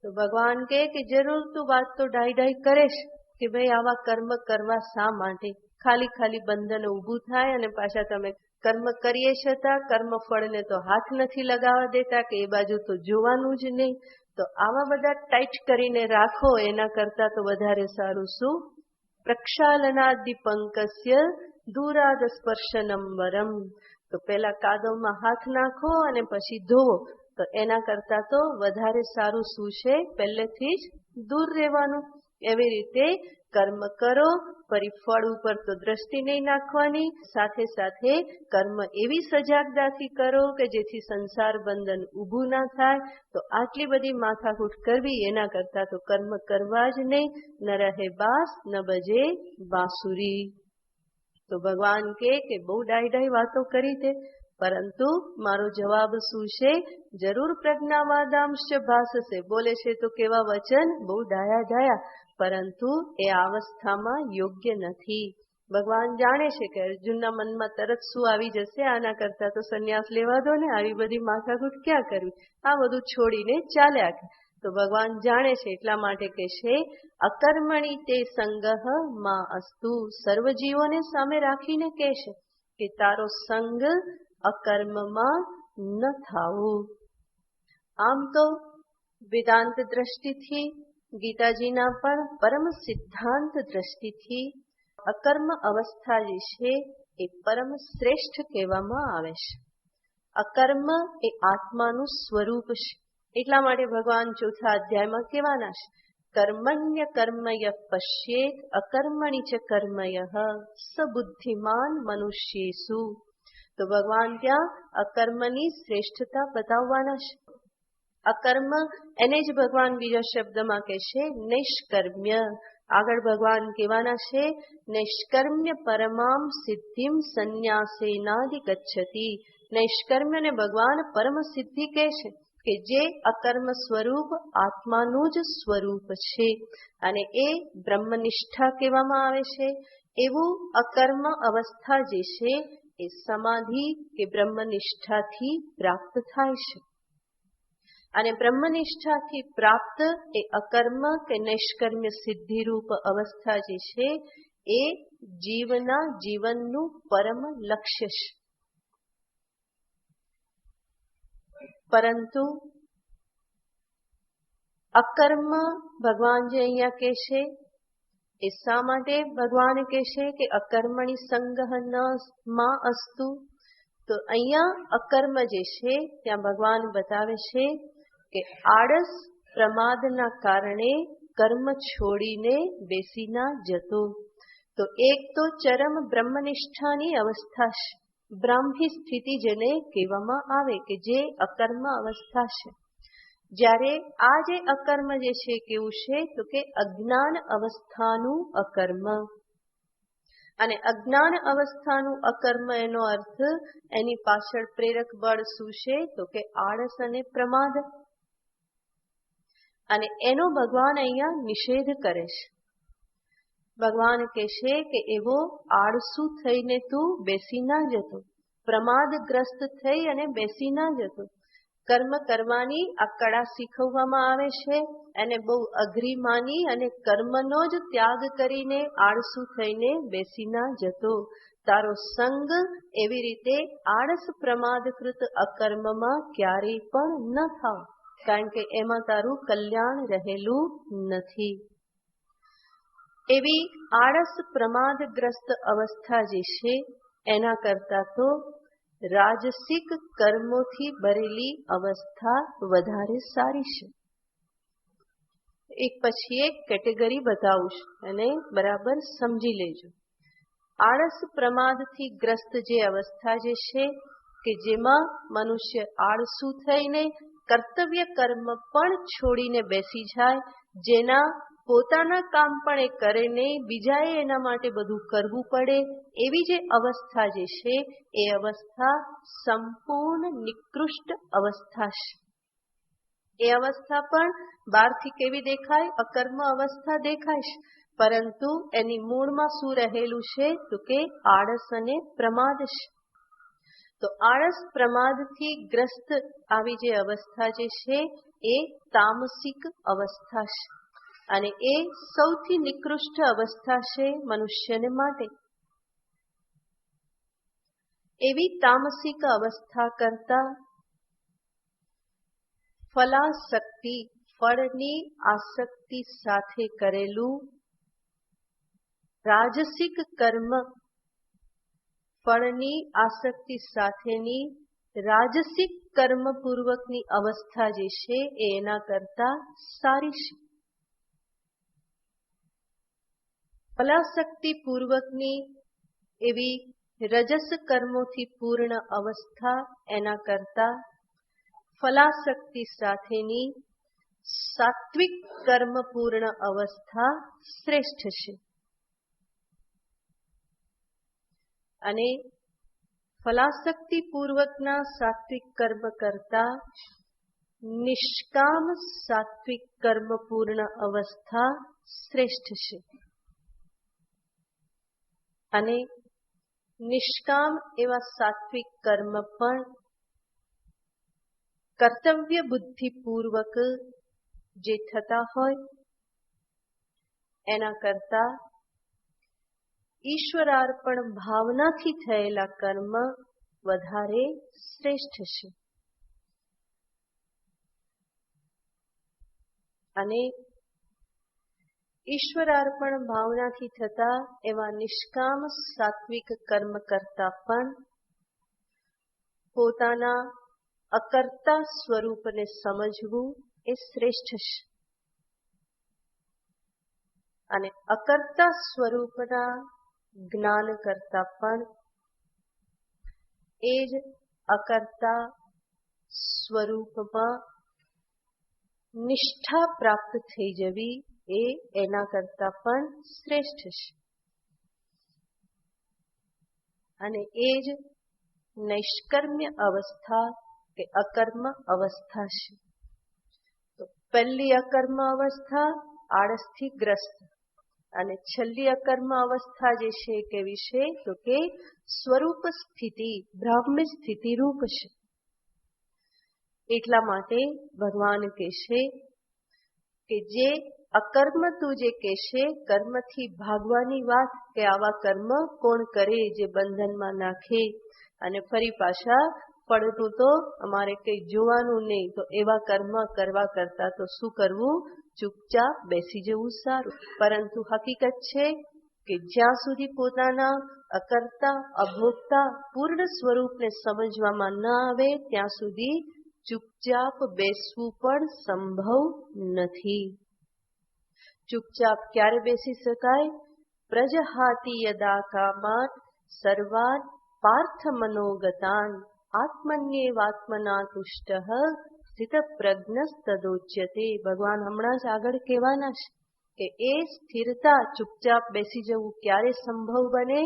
તો ભગવાન કહે કે જરૂર તું વાત તો ડાઈ કરે છે કે ભાઈ આવા કર્મ કરવા શા માટે? ખાલી ખાલી બંધન ઊભું થાય અને પાછા તમે કર્મ કરીએ છતાં કર્મ ફળને તો હાથ નથી લગાવવા દેતા કે એ બાજુ તો જોવાનું જ નહીં. તો આવા બધા ટાઈટ કરીને રાખો એના કરતા તો વધારે સારું શું? પ્રક્ષાલનાદિ પંકસ્ય દૂરાદ સ્પર્શનમ વરમ. તો પેલા કાદવમાં હાથ નાખો અને પછી ધોવો, તો એના કરતા તો વધારે સારું શું છે? પહેલેથી જ દૂર રહેવાનું. એવી રીતે કર્મ કરો, ફરી ફળ ઉપર તો દ્રષ્ટિ નહીં નાખવાની, સાથે સાથે કર્મ એવી સજાગતાથી કરો કે જેથી સંસાર બંધન ઊભું ના થાય. તો આટલી બધી માથાકૂટ કરવી એના કરતા તો કર્મ કરવા જ નહીં. ન રહે બાસ ન બજે બાંસુરી. તો ભગવાન કે બહુ ડાઈ વાતો કરી તે, પરંતુ મારો જવાબ શું છે? જરૂર પ્રજ્ઞાવાદાંશ ભાસશે, બોલે છે તો કેવા વચન બહુ ડાયા, પરંતુ એ અવસ્થામાં યોગ્ય નથી. ભગવાન જાણે છે કે અર્જુનના મનમાં તરત શું આવી જશે, આના કરતા તો સંન્યાસ લેવા દો ને, આવી બધી માથાકૂટ ક્યાં કરવી, આ બધું છોડીને ચાલ્યા કે. તો ભગવાન જાણે છે એટલા માટે કે છે અકર્મણી તે સંગહ માં અસ્તુ. સર્વજીવોને સામે રાખીને કહે છે કે તારો સંગ અકર્મમાં ન થાવો. આમ તો વેદાંત દ્રષ્ટિથી, ગીતાજીના પણ પરમ સિદ્ધાંત દ્રષ્ટિથી અકર્મ અવસ્થા જે છે એ પરમ શ્રેષ્ઠ કહેવામાં આવે છે. અકર્મ એ આત્માનું સ્વરૂપ છે, એટલા માટે ભગવાન ચોથા અધ્યાયમાં કહેવાના છે, કર્મણ્ય કર્મય પશ્યેત અકર્મણિ ચ કર્મયઃ સ બુદ્ધિમાન મનુષ્યેષુ. તો ભગવાન ત્યાં અકર્મની શ્રેષ્ઠતા બતાવવાના છે. અકર્મ એને જ ભગવાન બીજા શબ્દમાં કહેશે નૈષ્કર્મ્ય. આગળ ભગવાન કહેવાના છે, નૈષ્કર્મ્ય પરમામ સિદ્ધિમ સંન્યાસેનાધિ ગચ્છતિ. નૈષ્કર્મ્યને ભગવાન પરમ સિદ્ધિ કહે છે, કે જે અકર્મ સ્વરૂપ આત્માનું જ સ્વરૂપ છે, અને એ બ્રહ્મનિષ્ઠા કહેવામાં આવે છે. એવું અકર્મ અવસ્થા જે છે એ સમાધિ કે બ્રહ્મનિષ્ઠાથી પ્રાપ્ત થાય છે. અને બ્રહ્મનિષ્ઠાથી પ્રાપ્ત એ અકર્મ કે નૈષ્કર્મ્ય સિદ્ધિરૂપ અવસ્થા જે છે એ જીવનનું પરમ લક્ષ્ય છે. પરંતુ અકર્મ ભગવાન જે અહીંયા કહે છે એ શા માટે ભગવાન કહે છે કે અકર્મણી સંગહ ન માં અસ્તુ. તો અહીંયા અકર્મ જે છે ત્યાં ભગવાન બતાવે છે કે આળસ પ્રમાદના કારણે કર્મ છોડીને બેસી ના જતો. તો એક તો ચરમ બ્રહ્મનિષ્ઠાની અવસ્થા છે, બ્રાહ્મી સ્થિતિ જેને કહેવામાં આવે, કે જે અકર્મ અવસ્થા છે. જ્યારે આ જે અકર્મ જે છે કેવું છે, તો કે અજ્ઞાન અવસ્થાનું અકર્મ. અને અજ્ઞાન અવસ્થાનું અકર્મ એનો અર્થ એની પાછળ પ્રેરક બળ શું છે, તો કે આળસ અને પ્રમાદ. અને એનો ભગવાન અહીંયા નિષેધ કરે છે. ભગવાન કહેશે કે એવો આળસુ થઈને તું બેસી ના જતો, પ્રમાદગ્રસ્ત થઈ અને બેસી ના જતો. કર્મ કરવાની આ કળા શીખવવામાં આવે છે, એને બહુ અઘરી માની અને કર્મનો જ ત્યાગ કરીને આળસુ થઈને બેસી ના જતો. તારો સંગ એવી રીતે આળસ પ્રમાદકૃત અકર્મમાં ક્યારેય પણ ન થાવ, કારણ કે એમાં તારું કલ્યાણ રહેલું નથી. એવી આળસ પ્રમાદગ્રસ્ત અવસ્થા જે છે એના કરતા તો રાજસિક કર્મોથી ભરેલી અવસ્થા વધારે સારી છે. એક પછી એક કેટેગરી બતાવું છું, અને બરાબર સમજી લેજો. આળસ પ્રમાદથી ગ્રસ્ત જે અવસ્થા જે છે કે જેમાં મનુષ્ય આળસુ થઈને કર્તવ્ય કર્મ પણ છોડીને બેસી જાય, જેના પોતાના કામ પણ એ કરે નહીં, બીજાએ એના માટે બધું કરવું પડે, એવી જે અવસ્થા જે છે એ અવસ્થા સંપૂર્ણ નિકૃષ્ટ અવસ્થા છે. એ અવસ્થા પણ બહારથી કેવી દેખાય? અકર્મ અવસ્થા દેખાય છે, પરંતુ એની મૂળમાં શું રહેલું છે, તો કે આળસ અને પ્રમાદ છે. તો આળસ પ્રમાદથી ગ્રસ્ત આવી જે અવસ્થા જે છે એ તામસિક અવસ્થા છે, અને એ સૌથી નિકૃષ્ટ અવસ્થા છે મનુષ્યને માટે. એવી તામસિક અવસ્થા કરતા ફલાસક્તિ, ફળની આસક્તિ સાથે કરેલું રાજસિક કર્મ, ફળની આસક્તિ સાથેની રાજસિક કર્મ પૂર્વકની અવસ્થા જે છે એ એના કરતા સારી છે. ફલાસક્તિ પૂર્વકની એવી રજસ કર્મોથી પૂર્ણ અવસ્થા એના કરતા ફલાસક્તિ સાથેની સાત્વિક કર્મ પૂર્ણ અવસ્થા શ્રેષ્ઠ છે. અને ફલાસક્તિ પૂર્વકના સાત્વિક કર્મ કરતા નિષ્કામ સાત્વિક કર્મ પૂર્ણ અવસ્થા શ્રેષ્ઠ છે. અને નિષ્કામ એવા સાત્વિક કર્મ પણ કર્તવ્ય બુદ્ધિપૂર્વક જે થતા હોય એના કરતા ઈશ્વરાર્પણ ભાવનાથી થયેલા કર્મ વધારે શ્રેષ્ઠ છે. અને ઈશ્વરાર્પણ ભાવનાથી થતા એવા નિષ્કામ સાત્વિક કર્મ કરતા પણ પોતાના અકર્તા સ્વરૂપને સમજવું એ શ્રેષ્ઠ છે. અને અકર્તા સ્વરૂપના જ્ઞાન કરતા પણ એ જ અકર્તા સ્વરૂપમાં નિષ્ઠા પ્રાપ્ત થઈ જવી એ એના કરતા પણ શ્રેષ્ઠ છે. અને એ જ નૈષ્કર્મ્ય અવસ્થા કે અકર્મ અવસ્થા છે. તો પહેલી અકર્મ અવસ્થા આળસથી ગ્રસ્ત અને છેલ્લી અકર્મ અવસ્થા જે છે કેવી છે તો કે સ્વરૂપ સ્થિતિ, બ્રાહ્મ્ય સ્થિતિ રૂપ છે. એટલા માટે ભગવાન કહેશે કે જે અકર્મ તું જે કહેશે, કર્મથી ભાગવાની વાત કે આવા કર્મ કોણ કરે જે બંધનમાં નાખે અને ફરી પાછા ફળનું તો અમારે કંઈ જોવાનું નહીં, તો એવા કર્મ કરવા કરતા તો શું કરવું, ચૂપચાપ બેસી જવું સારું. પરંતુ હકીકત છે કે જ્યાં સુધી પોતાના અકર્તા અભોગતા પૂર્ણ સ્વરૂપને સમજવામાં ન આવે ત્યાં સુધી ચૂપચાપ બેસવું પણ સંભવ નથી. ચૂપચાપ ક્યારે બેસી શકાય? પ્રજહાતિ યદા કામાન સર્વાન પાર્થ મનોગતાન આત્મન્યેવાત્મના તુષ્ટઃ સ્થિત પ્રજ્ઞસ્તદોચ્યતે. ભગવાન હમણાં જ આગળ કહેવાના છે કે એ સ્થિરતા, ચૂપચાપ બેસી જવું ક્યારે સંભવ બને?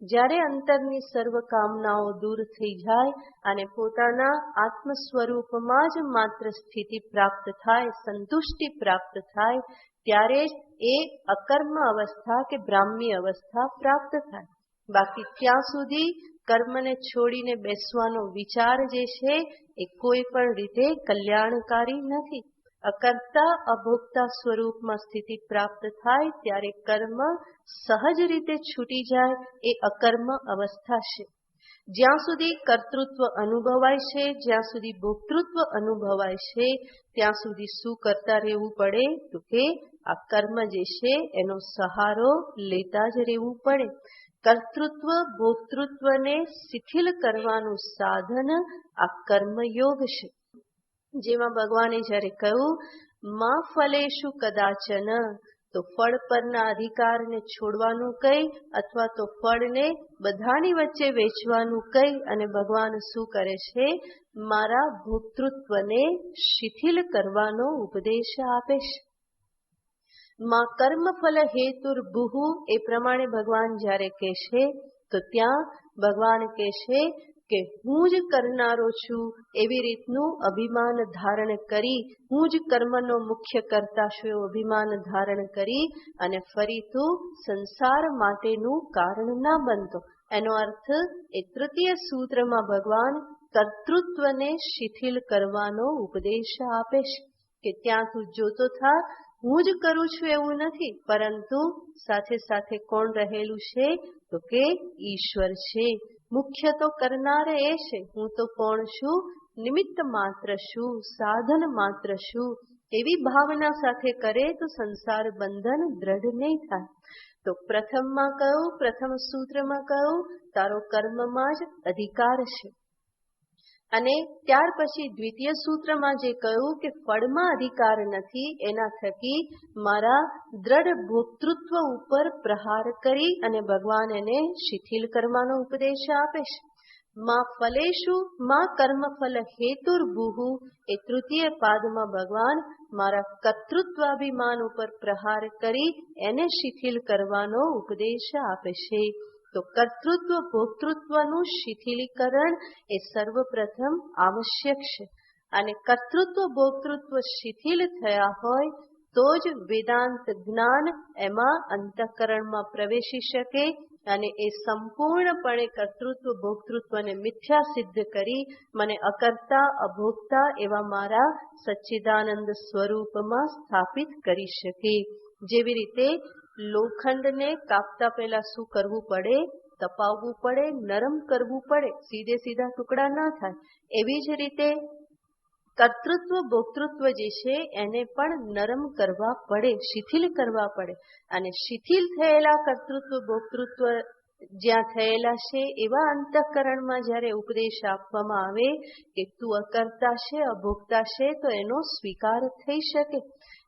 જ્યારે અંતરની સર્વ કામનાઓ દૂર થઈ જાય અને પોતાના આત્મ સ્વરૂપમાં જ માત્ર સ્થિતિ પ્રાપ્ત થાય, સંતુષ્ટિ પ્રાપ્ત થાય, ત્યારે જ એ અકર્મ અવસ્થા કે બ્રાહ્મી અવસ્થા પ્રાપ્ત થાય. બાકી ત્યાં સુધી કર્મને છોડીને બેસવાનો વિચાર જે છે એ કોઈ પણ રીતે કલ્યાણકારી નથી. અકર્તા અભોગતા સ્વરૂપમાં સ્થિતિ પ્રાપ્ત થાય ત્યારે કર્મ સહજ રીતે છૂટી જાય એ અકર્મ અવસ્થા છે. જ્યાં સુધી કર્તૃત્વ અનુભવાય છે, જ્યાં સુધી ભોક્તૃત્વ અનુભવાય છે, ત્યાં સુધી શું કરતા રહેવું પડે તો કે આ કર્મ જે છે એનો સહારો લેતા જ રહેવું પડે. કર્તૃત્વ ભોક્તૃત્વને શિથિલ કરવાનું સાધન આ કર્મયોગ છે. જેમાં ભગવાને જ્યારે કહ્યું મા ફલેષુ કદાચન, તો ફળ પરના અધિકારને છોડવાનું કઈ અથવા તો ફળને બધાની વચ્ચે વેચવાનું કઈ અને ભગવાન શું કરે છે, મારા ભોક્તૃત્વને શિથિલ કરવાનો ઉપદેશ આપે છે. માં કર્મફલ હેતુર્ભુઃ એ પ્રમાણે ભગવાન જ્યારે કહેશે તો ત્યાં ભગવાન કહેશે કે હું જ કરનારો છું એવી રીતનું અભિમાન ધારણ કરી, હું જ કર્મનો મુખ્ય કર્તા છું એવું અભિમાન ધારણ કરી અને ફરી તું સંસાર માટેનું કારણ ના બનતો. એનો અર્થ એ તૃતીય સૂત્રમાં ભગવાન કર્તૃત્વને શિથિલ કરવાનો ઉપદેશ આપે છે કે ત્યાં તું જોતો થા હું જ કરું છું એવું નથી, પરંતુ સાથે સાથે કોણ રહેલું છે તો કે ઈશ્વર છે. મુખ્ય તો કરનારે એ છે, હું તો કોણ છું, નિમિત્ત માત્ર છું, સાધન માત્ર છું. એવી ભાવના સાથે કરે તો સંસાર બંધન દ્રઢ નહીં થાય. તો પ્રથમમાં કહ્યું, પ્રથમ સૂત્રમાં કહ્યું તારો કર્મમાં જ અધિકાર છે. અને ત્યાર પછી દ્વિતીય સૂત્રમાં જે કહ્યું કે ફળમાં અધિકાર નથી, એના થકી મારા દ્રઢ ભોક્તૃત્વ ઉપર પ્રહાર કરી અને ભગવાન એને શિથિલ કરવાનો ઉપદેશ આપે છે. માં ફલેષુ માં કર્મફલ હેતુર્ભુઃ એ તૃતીય પાદમાં ભગવાન મારા કર્તૃત્વાભિમાન ઉપર પ્રહાર કરી એને શિથિલ કરવાનો ઉપદેશ આપે છે. તો કર્તૃત્વ ભોક્તૃત્વનું શિથિલીકરણ એ સર્વપ્રથમ આવશ્યક છે. અને કર્તૃત્વ ભોક્તૃત્વ શિથિલ થયા હોય તો જ વેદાંત જ્ઞાન એમાં અંતઃકરણમાં પ્રવેશી શકે અને એ સંપૂર્ણપણે કર્તૃત્વ ભોક્તૃત્વને મિથ્યા સિદ્ધ કરી મને અકર્તા અભોગતા એવા મારા સચ્ચિદાનંદ સ્વરૂપમાં સ્થાપિત કરી શકે. જેવી રીતે લોખંડને કાપતા પહેલા શું કરવું પડે, તપાવવું પડે, નરમ કરવું પડે, સીધે સીધા ટુકડા ના થાય. એવી જ રીતે કર્તૃત્વ ભોક્તૃત્વ જે છે એને પણ નરમ કરવા પડે, શિથિલ કરવા પડે. અને શિથિલ થયેલા કર્તૃત્વ ભોક્તૃત્વ જ્યાં થયેલા છે એવા અંતઃકરણમાં જ્યારે ઉપદેશ આપવામાં આવે કે તું અકર્તા છે, અભોગતા છે, તો એનો સ્વીકાર થઈ શકે.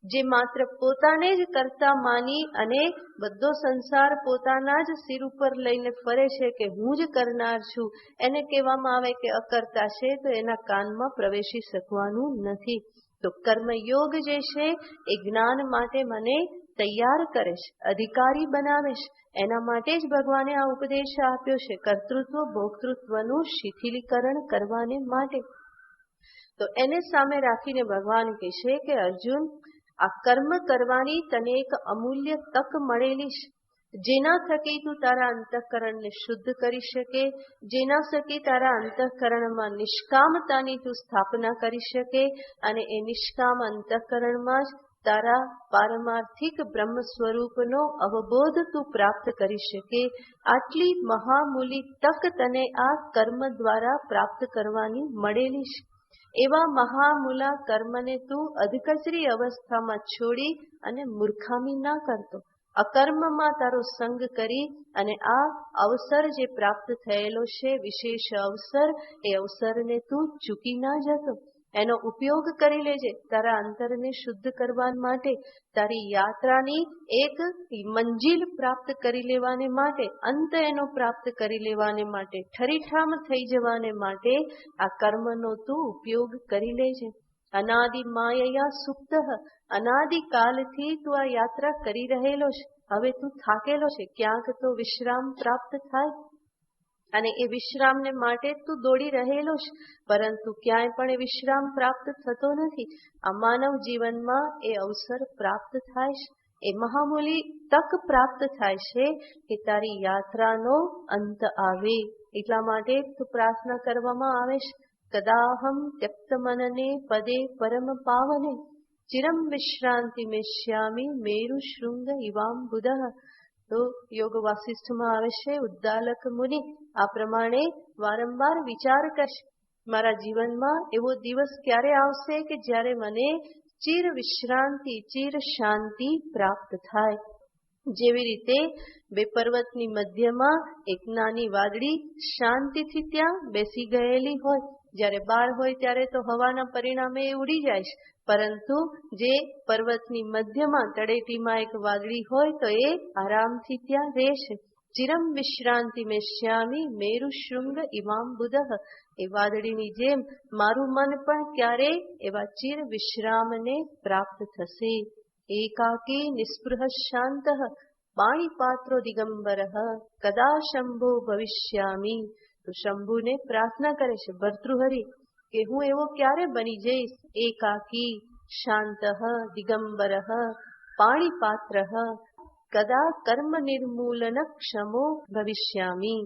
જે માત્ર પોતાને જ કરતા માની અને બધો સંસાર પોતાના જ સિર ઉપર લઈને ફરે છે કે હું જ કરનાર છું, એને કહેવામાં આવે કે અકર્તા છે, તો એના કાનમાં પ્રવેશી શકવાનું નથી. તો કર્મયોગ જે છે એ જ્ઞાન માટે મને તૈયાર કરે છે, અધિકારી બનાવે છે. એના માટે જ ભગવાને આ ઉપદેશ આપ્યો છે, કર્તૃત્વ ભોક્તૃત્વનું શિથિલીકરણ કરવાને માટે. તો એને સામે રાખીને ભગવાન કહે છે કે અર્જુન, આ કર્મ કરવાની તને એક અમૂલ્ય તક મળેલી છે, જેના થકી તું તારા અંતઃકરણને શુદ્ધ કરી શકે, જેના થકી તારા અંતઃકરણમાં નિષ્કામતાની તું સ્થાપના કરી શકે અને એ નિષ્કામ અંતઃકરણમાં જ તારા પારમાર્થિક બ્રહ્મ સ્વરૂપનો અવબોધ તું પ્રાપ્ત કરી શકે. આટલી મહામૂલી તક તને આ કર્મ દ્વારા પ્રાપ્ત કરવાની મળેલી છે. એવા મહામૂલા કર્મને તું અધકચરી અવસ્થામાં છોડી અને મૂર્ખામી ના કરતો, અકર્મમાં તારો સંગ કરી અને આ અવસર જે પ્રાપ્ત થયેલો છે, વિશેષ અવસર, એ અવસરને તું ચૂકી ના જતો. એનો ઉપયોગ કરી લેજે તારા અંતરને શુદ્ધ કરવા માટે, તારી યાત્રાની એક મંજિલ પ્રાપ્ત કરી લેવાને માટે, અંત એનો પ્રાપ્ત કરી લેવાને માટે, ઠરીઠામ થઈ જવાને માટે આ કર્મનો તું ઉપયોગ કરી લેજે. અનાદિ માયયા સુપ્ત, અનાદિકાલથી તું આ યાત્રા કરી રહેલો છે. હવે તું થાકેલો છે, ક્યાંક તો વિશ્રામ પ્રાપ્ત થાય અને એ વિશ્રામને માટે તું દોડી રહેલો છે, પરંતુ ક્યાંય પણ એ વિશ્રામ પ્રાપ્ત થતો નથી. આ માનવ જીવનમાં એ અવસર પ્રાપ્ત થાય છે, એ મહામૂલી તક પ્રાપ્ત થાય છે કે તારી યાત્રાનો અંત આવે. એટલા માટે તું પ્રાર્થના કરવામાં આવે છે, કદાહમ ત્યક્ત મનને પદે પરમ પાવને ચિરમ વિશ્રાંતિ મેષ્યામી મેરુ શૃંગ ઇવામ બુધ. તો યોગ વાસિષ્ઠમાં આવે છે, ઉદ્દાલક મુનિ આ પ્રમાણે વારંવાર વિચાર કરશે, મારા જીવનમાં એવો દિવસ ક્યારે આવશે કે જ્યારે મને ચિર વિશ્રાંતિ, ચિર શાંતિ પ્રાપ્ત થાય. જેવી રીતે બે પર્વતની મધ્યમાં એક નાની વાદળી શાંતિથી ત્યાં બેસી ગયેલી હોય, જ્યારે બાળ હોય ત્યારે તો હવાના પરિણામે એ ઉડી જાય છે, પરંતુ જે પર્વતની મધ્યમાં તળેટીમાં એક વાદળી હોય તો એ આરામથી ત્યાં રહેશે. ચિરમ વિશ્રાંતિ મેષ્યામી મેરુ શૃંગ ઇમામ બુધ. એ વાદળીની જેમ મારું મન પણ ક્યારે એવા ચિર વિશ્રામને પ્રાપ્ત થશે. એકાકી નિસ્પૃહ શાંત પાણીપાત્રો દિગંબર કદા શંભો ભવિષ્યામી. તો શંભુને પ્રાર્થના કરે છે ભર્તૃહરિ કે હું એવો ક્યારે બની જઈશ, એકાકી શાંત દિગંબર પાણીપાત્ર કદા કર્મ નિર્મૂલન ક્ષમો ભવિષ્યામી.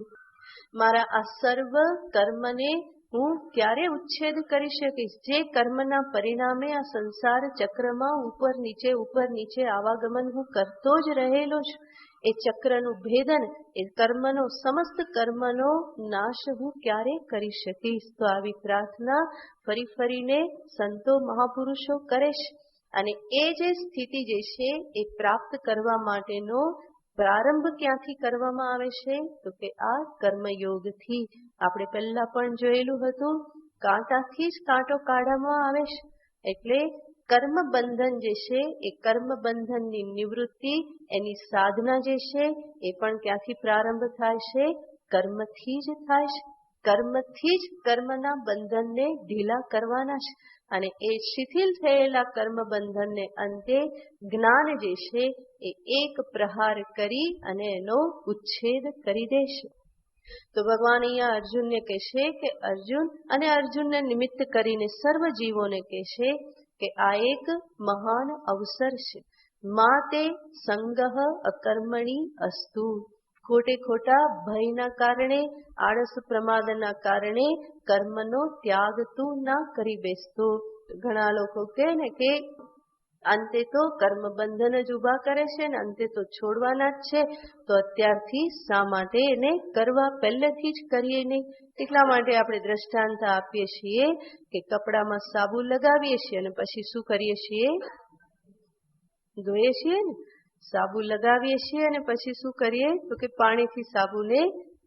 મારા આ સર્વ કર્મને હું ક્યારે ઉચ્છેદ કરી શકીશ, જે કર્મના પરિણામે આ સંસાર ચક્રમાં ઉપર નીચે આવાગમન હું કરતો જ રહેલો છું. એ ચક્રનું ભેદન, એ કર્મનો, સમસ્ત કર્મનો નાશ હું ક્યારે કરી શકીશ. તો આવી પ્રાર્થના ફરી ફરીને સંતો મહાપુરુષો કરે છે અને એ જે સ્થિતિ જે છે એ પ્રાપ્ત કરવા માટેનો પ્રારંભ ક્યાંથી કરવામાં આવે છે, તો કે આ કર્મયોગથી. આપણે પહેલા પણ જોયેલું હતું, કાંટાથી જ કાંટો કાઢવામાં આવે છે. એટલે કર્મ બંધન જે છે એ કર્મ બંધનની નિવૃત્તિ, એની સાધના જે છે એ પણ ક્યાંથી પ્રારંભ થાય છે, કર્મથી જ થાય છે. કર્મથી જ કર્મના બંધનને ઢીલા કરવાના છે અને એ શિથિલ થયેલા કર્મ બંધનને અંતે જ્ઞાન જે છે એ એક પ્રહાર કરી અને એનો ઉચ્છેદ કરી દેશે. તો ભગવાન અહીંયા અર્જુનને કહેશે કે અર્જુન, અને અર્જુનને નિમિત્ત કરીને સર્વ જીવોને કહેશે કે આ એક મહાન અવસર છે. માતે સંગહ અકર્મણી અસ્તુ. ખોટે ખોટા ભયના કારણે, આળસ પ્રમાદના કારણે કર્મનો ત્યાગ તું ના કરી બેસતો. ઘણા લોકો કહે ને કે અંતે તો કર્મ બંધન જ ઉભા કરે છે ને અંતે તો છોડવાના જ છે, તો અત્યારથી શા માટે એને કરવા પહેલેથી જ કરીએ નહીં. એટલા માટે આપણે દ્રષ્ટાંત આપીએ છીએ કે કપડામાં સાબુ લગાવીએ છીએ અને પછી શું કરીએ છીએ, ધોઈએ છીએ ને. સાબુ લગાવીએ છીએ અને પછી શું કરીએ તો કે પાણીથી સાબુને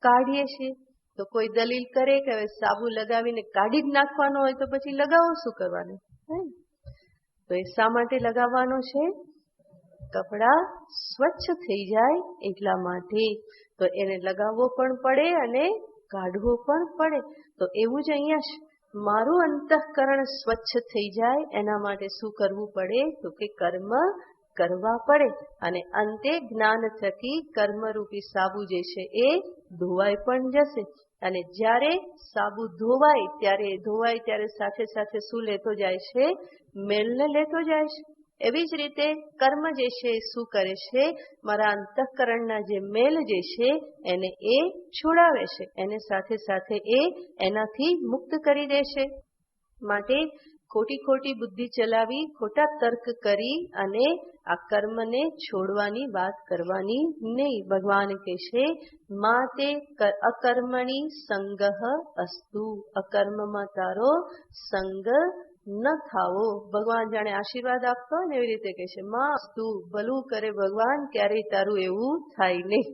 કાઢીએ છીએ. તો કોઈ દલીલ કરે કે હવે સાબુ લગાવીને કાઢી જ નાખવાનો હોય તો પછી લગાવો શું કરવાનું? તો એ શા માટે લગાવવાનો છે? કપડા સ્વચ્છ થઈ જાય એટલા માટે. તો એને લગાવવો પણ પડે અને કાઢવો પણ પડે. તો એવું જ અહીંયા મારું અંતઃકરણ સ્વચ્છ થઈ જાય એના માટે શું કરવું પડે તો કે કર્મ કરવા પડે. અને અંતે જ્ઞાન થકી કર્મરૂપી સાબુ જે છે એ ધોવાઈ પણ જશે. અને જ્યારે સાબુ ધોવાય ત્યારે સાથે સાથે શું લેતો જાય છે? મેલને લેતો જાય છે. એવી જ રીતે કર્મ જે છે એ શું કરે છે? મારા અંતઃકરણના જે મેલ જે છે એને એ છોડાવે છે, એને સાથે સાથે એ એનાથી મુક્ત કરી દે છે. માટે ખોટી બુદ્ધિ ચલાવી, ખોટા તર્ક કરી અને આ કર્મને છોડવાની વાત કરવાની નહીં. ભગવાન કહે છે માતે અકર્મણી સંગઃ અસ્તુ, અકર્મમાં તારો સંગ ન થાવો. ભગવાન જાણે આશીર્વાદ આપતો હોય ને એવી રીતે કહે છે માં અસ્તુ, ભલું કરે ભગવાન, ક્યારેય તારું એવું થાય નહીં.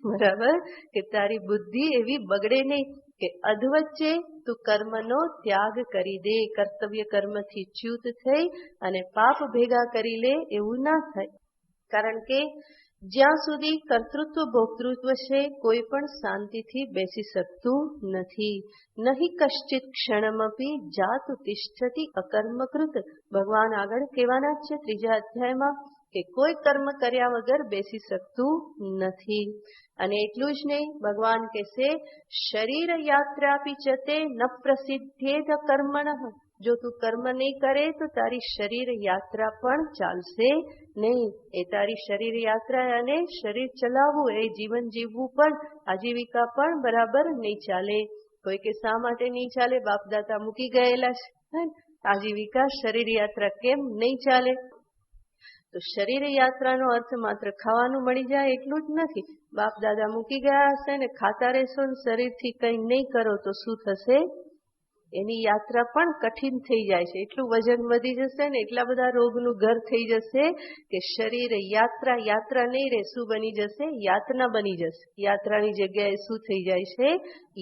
બરાબર કે તારી બુદ્ધિ એવી બગડે નહીં કે અધવચ્ચે તું કર્મનો ત્યાગ કરી દે, કર્તવ્ય કર્મથી ચ્યુત થઈ અને પાપ ભેગા કરી લે, એવું ના થાય. કારણ કે જ્યાં સુધી કર્તૃત્વ ભોક્તૃત્વ છે કોઈ પણ શાંતિથી બેસી શકતું નથી. નહીં કશ્ચિત ક્ષણમપી જાતુ તિષ્ઠતિ અકર્મકૃત. ભગવાન આગળ કહેવાના છે 3જા અધ્યાયમાં કે કોઈ કર્મ કર્યા વગર બેસી શકતું નથી. અને એટલું જ નહીં, ભગવાન કહેશે શરીર યાત્રાપી ચતે ન પ્રસિદ્ધેત કર્મણઃ. જો તું કર્મ નહીં કરે તો તારી શરીર યાત્રા પણ ચાલશે નહીં. એ તારી શરીર યાત્રા અને શરીર ચલાવવું, એ જીવન જીવવું પણ, આજીવિકા પણ બરાબર નહીં ચાલે. કોઈ કે શા માટે નહીં ચાલે? બાપ દાદા મૂકી ગયેલા છે, આજીવિકા શરીર યાત્રા કેમ નહીં ચાલે? તો શરીર યાત્રાનો અર્થ માત્ર ખાવાનું મળી જાય એટલું જ નથી. બાપ દાદા મૂકી ગયા હશે ને ખાતા રહેશો ને શરીરથી કંઈ નહીં કરો તો શું થશે? એની યાત્રા પણ કઠિન થઈ જાય છે. એટલું વજન વધી જશે ને, એટલા બધા રોગનું ઘર થઈ જશે કે શરીર યાત્રા નહીં રહે. શું બની જશે? યાતના બની જશે. યાત્રાની જગ્યાએ શું થઈ જાય છે?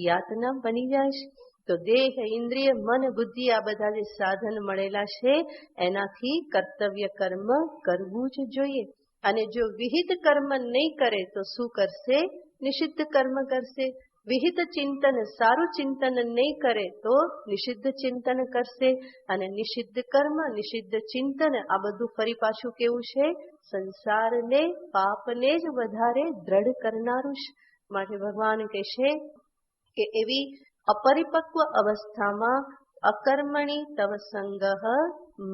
યાતના બની જાય છે. તો દેહ, ઇન્દ્રિય, મન, બુદ્ધિ આ બધા જે સાધન મળેલા છે એનાથી કર્તવ્ય કર્મ કરવું જ જોઈએ. અને જો વિહિત કર્મ નહીં કરે તો શું કરશે? નિષિદ્ધ કર્મ કરશે. વિહિત ચિંતન, સારું ચિંતન નહીં કરે તો નિષિદ્ધ ચિંતન કરશે. અને નિષિદ્ધ કર્મ, નિષિદ્ધ ચિંતન આ બધું ફરી પાછું કેવું છે? સંસારને, પાપને જ વધારે દ્રઢ કરનારું છે. માટે ભગવાન કહેશે કે એવી અપરિપક્વ અવસ્થામાં અકર્મણી તવ સંગઃ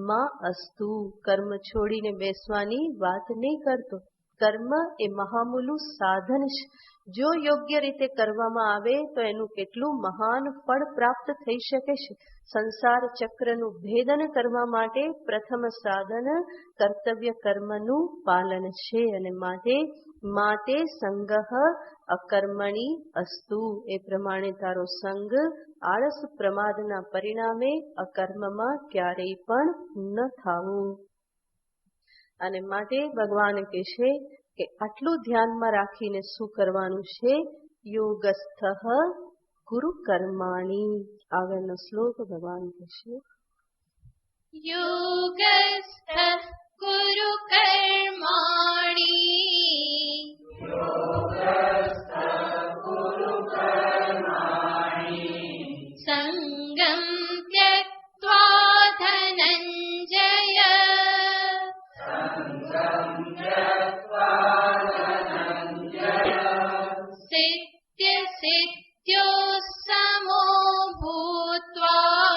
માં અસ્તુ. કર્મ છોડીને બેસવાની વાત નહીં કરતો. કર્મ એ મહામૂલું સાધન છે. જો યોગ્ય રીતે કરવામાં આવે તો એનું કેટલું મહાન ફળ પ્રાપ્ત થઈ શકે છે. સંસાર ચક્રનું ભેદન કરવા માટે પ્રથમ સાધન કર્તવ્ય કર્મનું પાલન છે. અને માતે સંગઃ અકર્મણી અસ્તુ. એ પ્રમાણે તારો સંગ આળસ પ્રમાદના પરિણામે અકર્મમાં ક્યારેય પણ ન થાવું. અને માટે ભગવાન કહેશે કે આટલું ધ્યાનમાં રાખીને શું કરવાનું છે? યોગસ્થ કુરુ કર્માણી. આગળનો શ્લોક ભગવાન કહેશે યોગસ્થ કુરુ કર્માણી સંગમ ત્યક્ત્વા ધનંજય સિદ્ધ્ય સિદ્ધ્યો સમો ભૂત્વા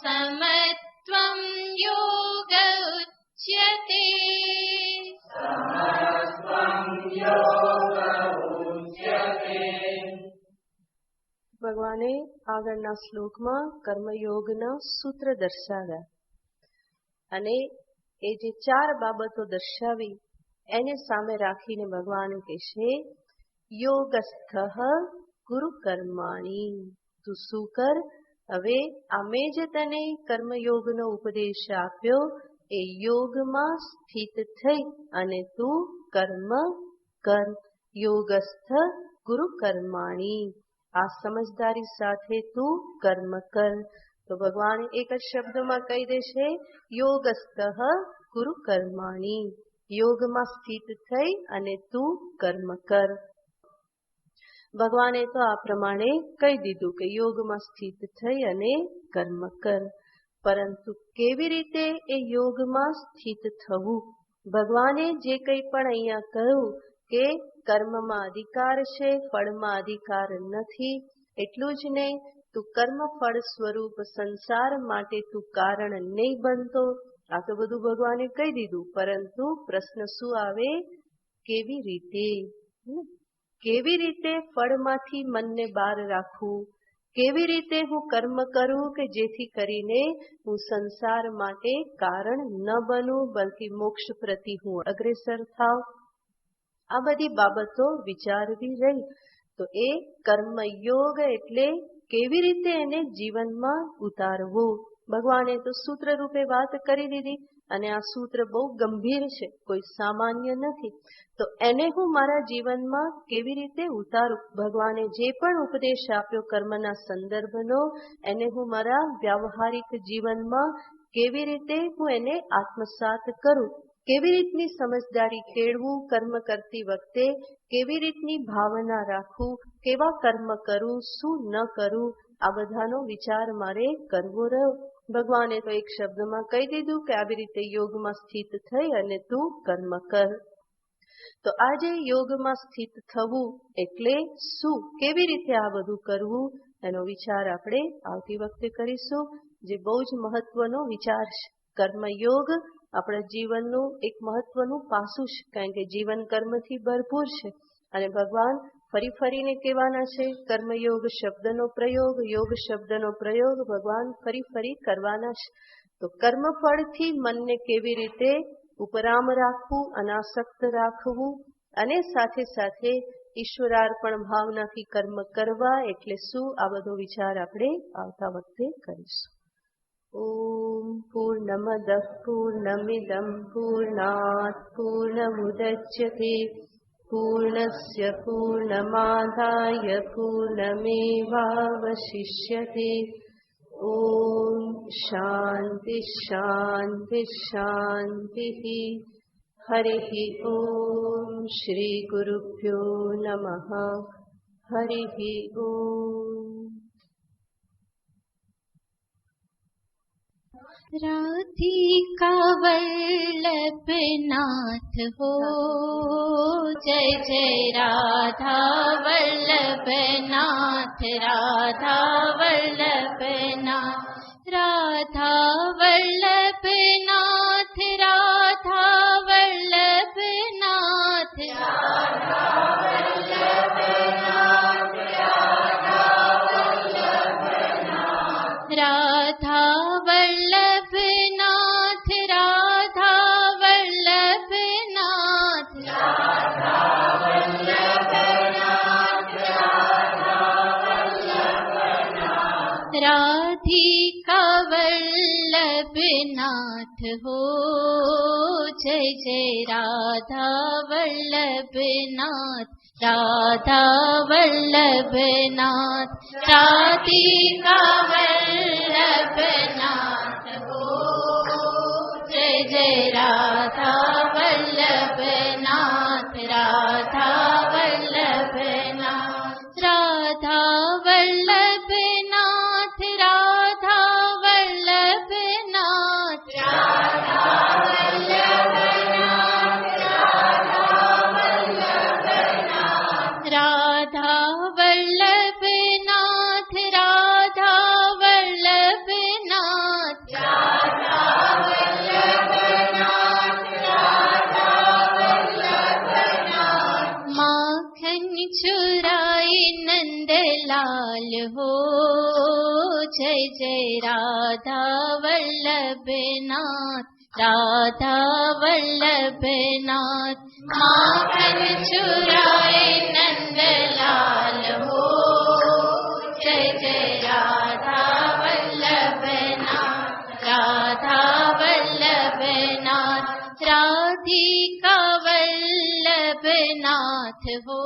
સમત્વં યોગ ઉચ્યતે. ભગવાને આગળના શ્લોકમાં કર્મયોગના સૂત્ર દર્શાવ્યા અને એ જે 4 બાબતો દર્શાવી એને સામે રાખીને ભગવાન કહેશે યોગસ્થ કુરુ કર્માણી. તું શું કર? હવે અમે જ તને કર્મયોગનો ઉપદેશ આપ્યો, એ યોગમાં સ્થિત થઈ અને તું કર્મ કર. યોગસ્થ ગુરુ કર્માણી. આ સમજદારી સાથે તું કર્મ કર. તો ભગવાન એક જ શબ્દમાં કહી દેશે, યોગસ્થ ગુરુ કર્માણી. યોગમાં સ્થિત થઈ અને તું કર્મ કર. ભગવાને તો આ પ્રમાણે કહી દીધું કે યોગમાં સ્થિત થઈ અને કર્મ કર. પરંતુ કેવી રીતે એ યોગમાં સ્થિત થવું? ભગવાને જે કંઈ પણ અહીંયા કહ્યું કે કર્મમાં અધિકાર છે, ફળમાં અધિકાર નથી, એટલું જ નહીં, તું કર્મ ફળ સ્વરૂપ સંસાર માટે તું કારણ નહીં બનતો. આ તો બધું ભગવાને કહી દીધું. પરંતુ પ્રશ્ન શું આવે? કેવી રીતે? કેવી રીતે ફળમાંથી મનને બહાર રાખવું? કેવી રીતે હું કર્મ કરું કે જેથી કરીને હું સંસાર માટે કારણ ન બનું, બલકે મોક્ષ પ્રતિ હું અગ્રેસર થાવ? આ બધી બાબતો વિચારવી રહી. તો એ કર્મયોગ એટલે કેવી રીતે એને જીવનમાં ઉતારવું? ભગવાને તો સૂત્ર રૂપે વાત કરી દીધી અને આ સૂત્ર બહુ ગંભીર છે, કોઈ સામાન્ય નથી. તો એને હું મારા જીવનમાં કેવી રીતે ઉતારું? ભગવાને જે પણ ઉપદેશ આપ્યો કર્મના સંદર્ભનો, એને હું મારા વ્યાવહારિક જીવનમાં કેવી રીતે હું એને આત્મસાત કરું? કેવી રીતની સમજદારી કેળવું? કર્મ કરતી વખતે કેવી રીતની ભાવના રાખવું? કેવા કર્મ કરું, શું ન કરું? આ બધાનો વિચાર મારે કરવો રહ્યો. ભગવાને તો એક શબ્દમાં કહી દીધું કે આવી રીતે યોગમાં સ્થિત થઈ અને તું કર્મ કર. તો આજે યોગમાં સ્થિત થવું એટલે શું? કેવી રીતે આ બધું કરવું? એનો વિચાર આપણે આવતી વખતે કરીશું, જે બહુ જ મહત્વનો વિચાર છે. કર્મયોગ આપણા જીવનનું એક મહત્વનું પાસું છે, કારણ કે જીવન કર્મથી ભરપૂર છે. અને ભગવાન ફરી ફરીને કહેવાના છે, કર્મયોગ શબ્દનો પ્રયોગ, યોગ શબ્દનો પ્રયોગ ભગવાન ફરી ફરી કરવાના છે. તો કર્મફળથી મનને કેવી રીતે ઉપરામ રાખવું, અનાસક્ત રાખવું, અને સાથે સાથે ઈશ્વરાર્પણ ભાવનાથી કર્મ કરવા એટલે શું? આ બધો વિચાર આપણે આવતા વખતે કરીશું. ઓમ પૂર્ણમદ પૂર્ણમિદં પૂર્ણાત પૂર્ણમુદચ્યતે પૂર્ણસ્ય પૂર્ણમાદાય પૂર્ણમેવાવશિષ્યતે. ઓમ શાંતિ શાંતિ શાંતિ. હરિ ઓમ શ્રી ગુરુભ્યો નમઃ. હરિ ઓમ. राधिका वल्लभ नाथ हो, जय जय राधा वल्लभ नाथ, राधा वल्लभ नाथ, राधा वल्लभ नाथ, राधा वल्लभ नाथ, राधा वल्लभ नाथ, राधा वल्लभ नाथ, राधा वल्लभ नाथ, राधा वल्लभ नाथ, राधा वल्लभ नाथ, राधिका वल्लभ नाथ हो, जय जय राधा वल्लभ नाथ, राधा वल्लभ नाथ, राधिका वल्लभ नाथ हो, जय जय राधा वल्लभ नाथ, राधा वल्लभ नाथ, राधा वल्लभ नाथ, राधा वल्लभ नाथ, राधा वल्लभ नाथ, राधा वल्लभ नाथ, राधा वल्लभ नाथ, राधा वल्लभ नाथ, राधा वल्लभ नाथ, माखन चुराए नंदलाल हो, जय जय राधा वल्लभ नाथ, राधा वल्लभ नाथ, माखन चुराए नंदलाल हो, जय जय राधा राधिका वल्लभ नाथ हो,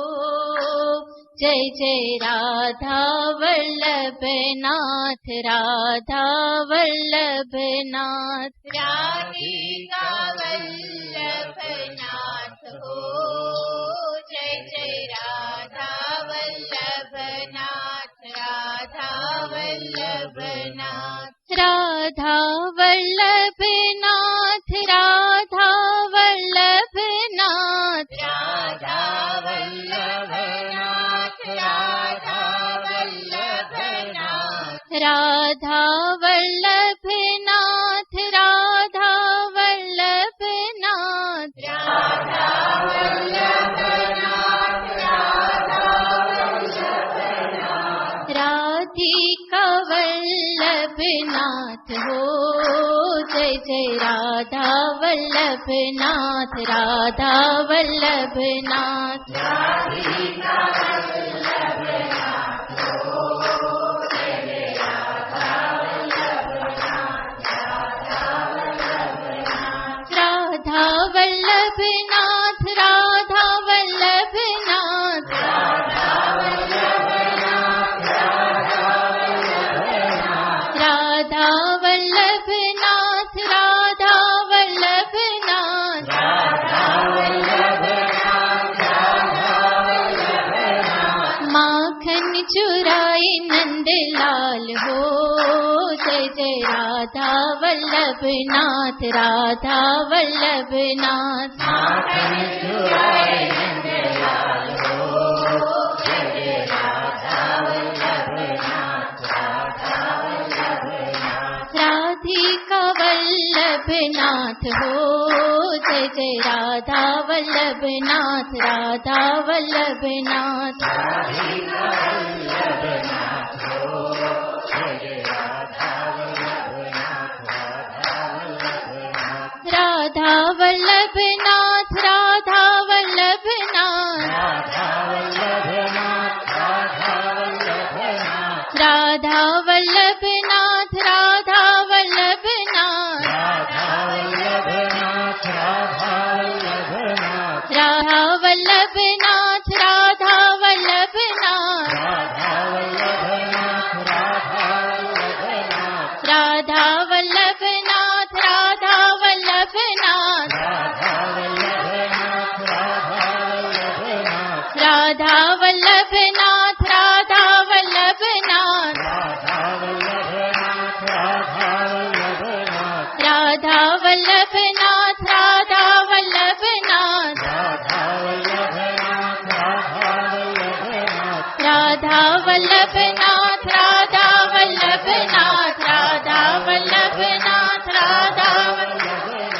जय जय राधा वल्लभ नाथ, राधा वल्लभ नाथ। राधिका वल्लभ नाथ हो, जय जय राधा वल्लभ नाथ, राधा वल्लभ नाथ। राधा वल्लभ नाथ, राधा वल्लभ नाथ, राधा वल्लभ नाथ, राधा वल्लभ नाथ। राधा वल्लभ नाथ, राधा वल्लभ नाथ, राधा वल्लभ नाथ, राधा वल्लभ नाथ। राधिका वल्लभ नाथ हो, जय जय राधा वल्लभ नाथ, राधा वल्लभ नाथ। राधिका वल्लभ नाथ हो, जय जय राधा वल्लभ नाथ, राधा वल्लभ नाथ। राधा वल्लभ नाथ, राधा वल्लभ नाथ, राधा वल्लभ नाथ, राधा वल्लभ नाथ। राधा वल्लभ नाथ, राधा वल्लभ नाथ, राधा वल्लभ नाथ, राधा वल्लभ नाथ। माखन चुराए नंद लाल हो, जय जय राधा वल्लभ नाथ, राधा वल्लभ नाथ। माखन चुराए नंद लाल हो, जय जय राधा वल्लभ नाथ, राधा वल्लभ नाथ। राधिका वल्लभ नाथ हो, जय जय राधा वल्लभ नाथ, राधा वल्लभ नाथ। राधिका वल्लभ नाथ हो, जय जय राधा वल्लभ नाथ, राधा वल्लभ नाथ। राधा वल्लभ नाथ, राधा वल्लभ नाथ, राधा वल्लभ नाथ, राधा वल्लभ नाथ। राधा वल्लभ नाथ, राधा वल्लभ नाथ, राधा वल्लभ नाथ, राधा वल्लभ नाथ। राधा वल्लभ नाथ, राधा वल्लभ नाथ, राधा वल्लभ नाथ, राधा वल्लभ नाथ। राधा वल्लभ नाथ, राधा वल्लभ नाथ, राधा वल्लभ नाथ, राधा वल्लभ नाथ। राधा वल्लभ नाथ, राधा वल्लभ नाथ, राधा वल्लभ नाथ, राधा वल्लभ नाथ। राधा वल्लभ नाथ, राधा वल्लभ नाथ, राधा वल्लभ नाथ, राधा वल्लभ नाथ। राधा वल्लभ नाथ, राधा वल्लभ नाथ, राधा वल्लभ नाथ, राधा वल्लभ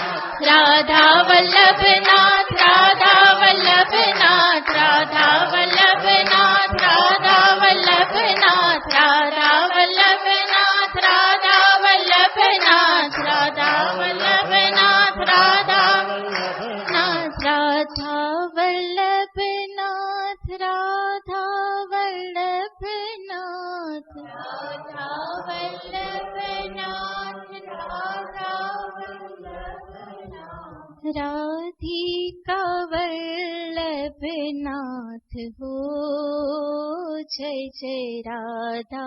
नाथ। राधा वल्लभ नाथ, राधा वल्लभ नाथ, राधा वल्लभ नाथ, राधा वल्लभ नाथ। राधा वल्लभ नाथ, राधा वल्लभ नाथ, राधा वल्लभ नाथ, राधा वल्लभ नाथ। राधा वल्लभ नाथ, राधा वल्लभ नाथ, राधा वल्लभ नाथ, राधा वल्लभ नाथ। राधिका वल्लभ नाथ हो, जय जय राधा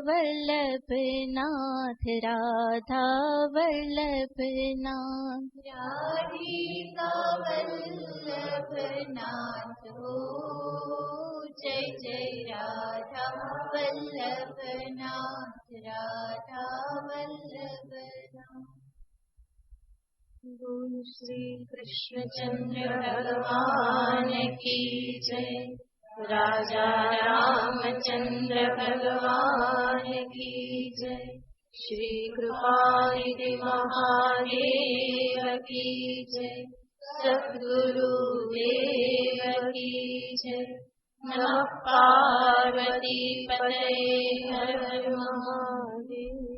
वल्लभ नाथ, राधा वल्लभ नाथ। राधिका वल्लभ नाथ हो, जय जय राधा वल्लभ नाथ, राधा वल्लभ नाथ। बोल श्री कृष्ण चंद्र भगवान की जय, राजा रामचंद्र भगवान की जय, श्री कृपानिधि महादेव की जय, सद्गुरु देव की जय। नमः पार्वती पतये हर हर महादेव।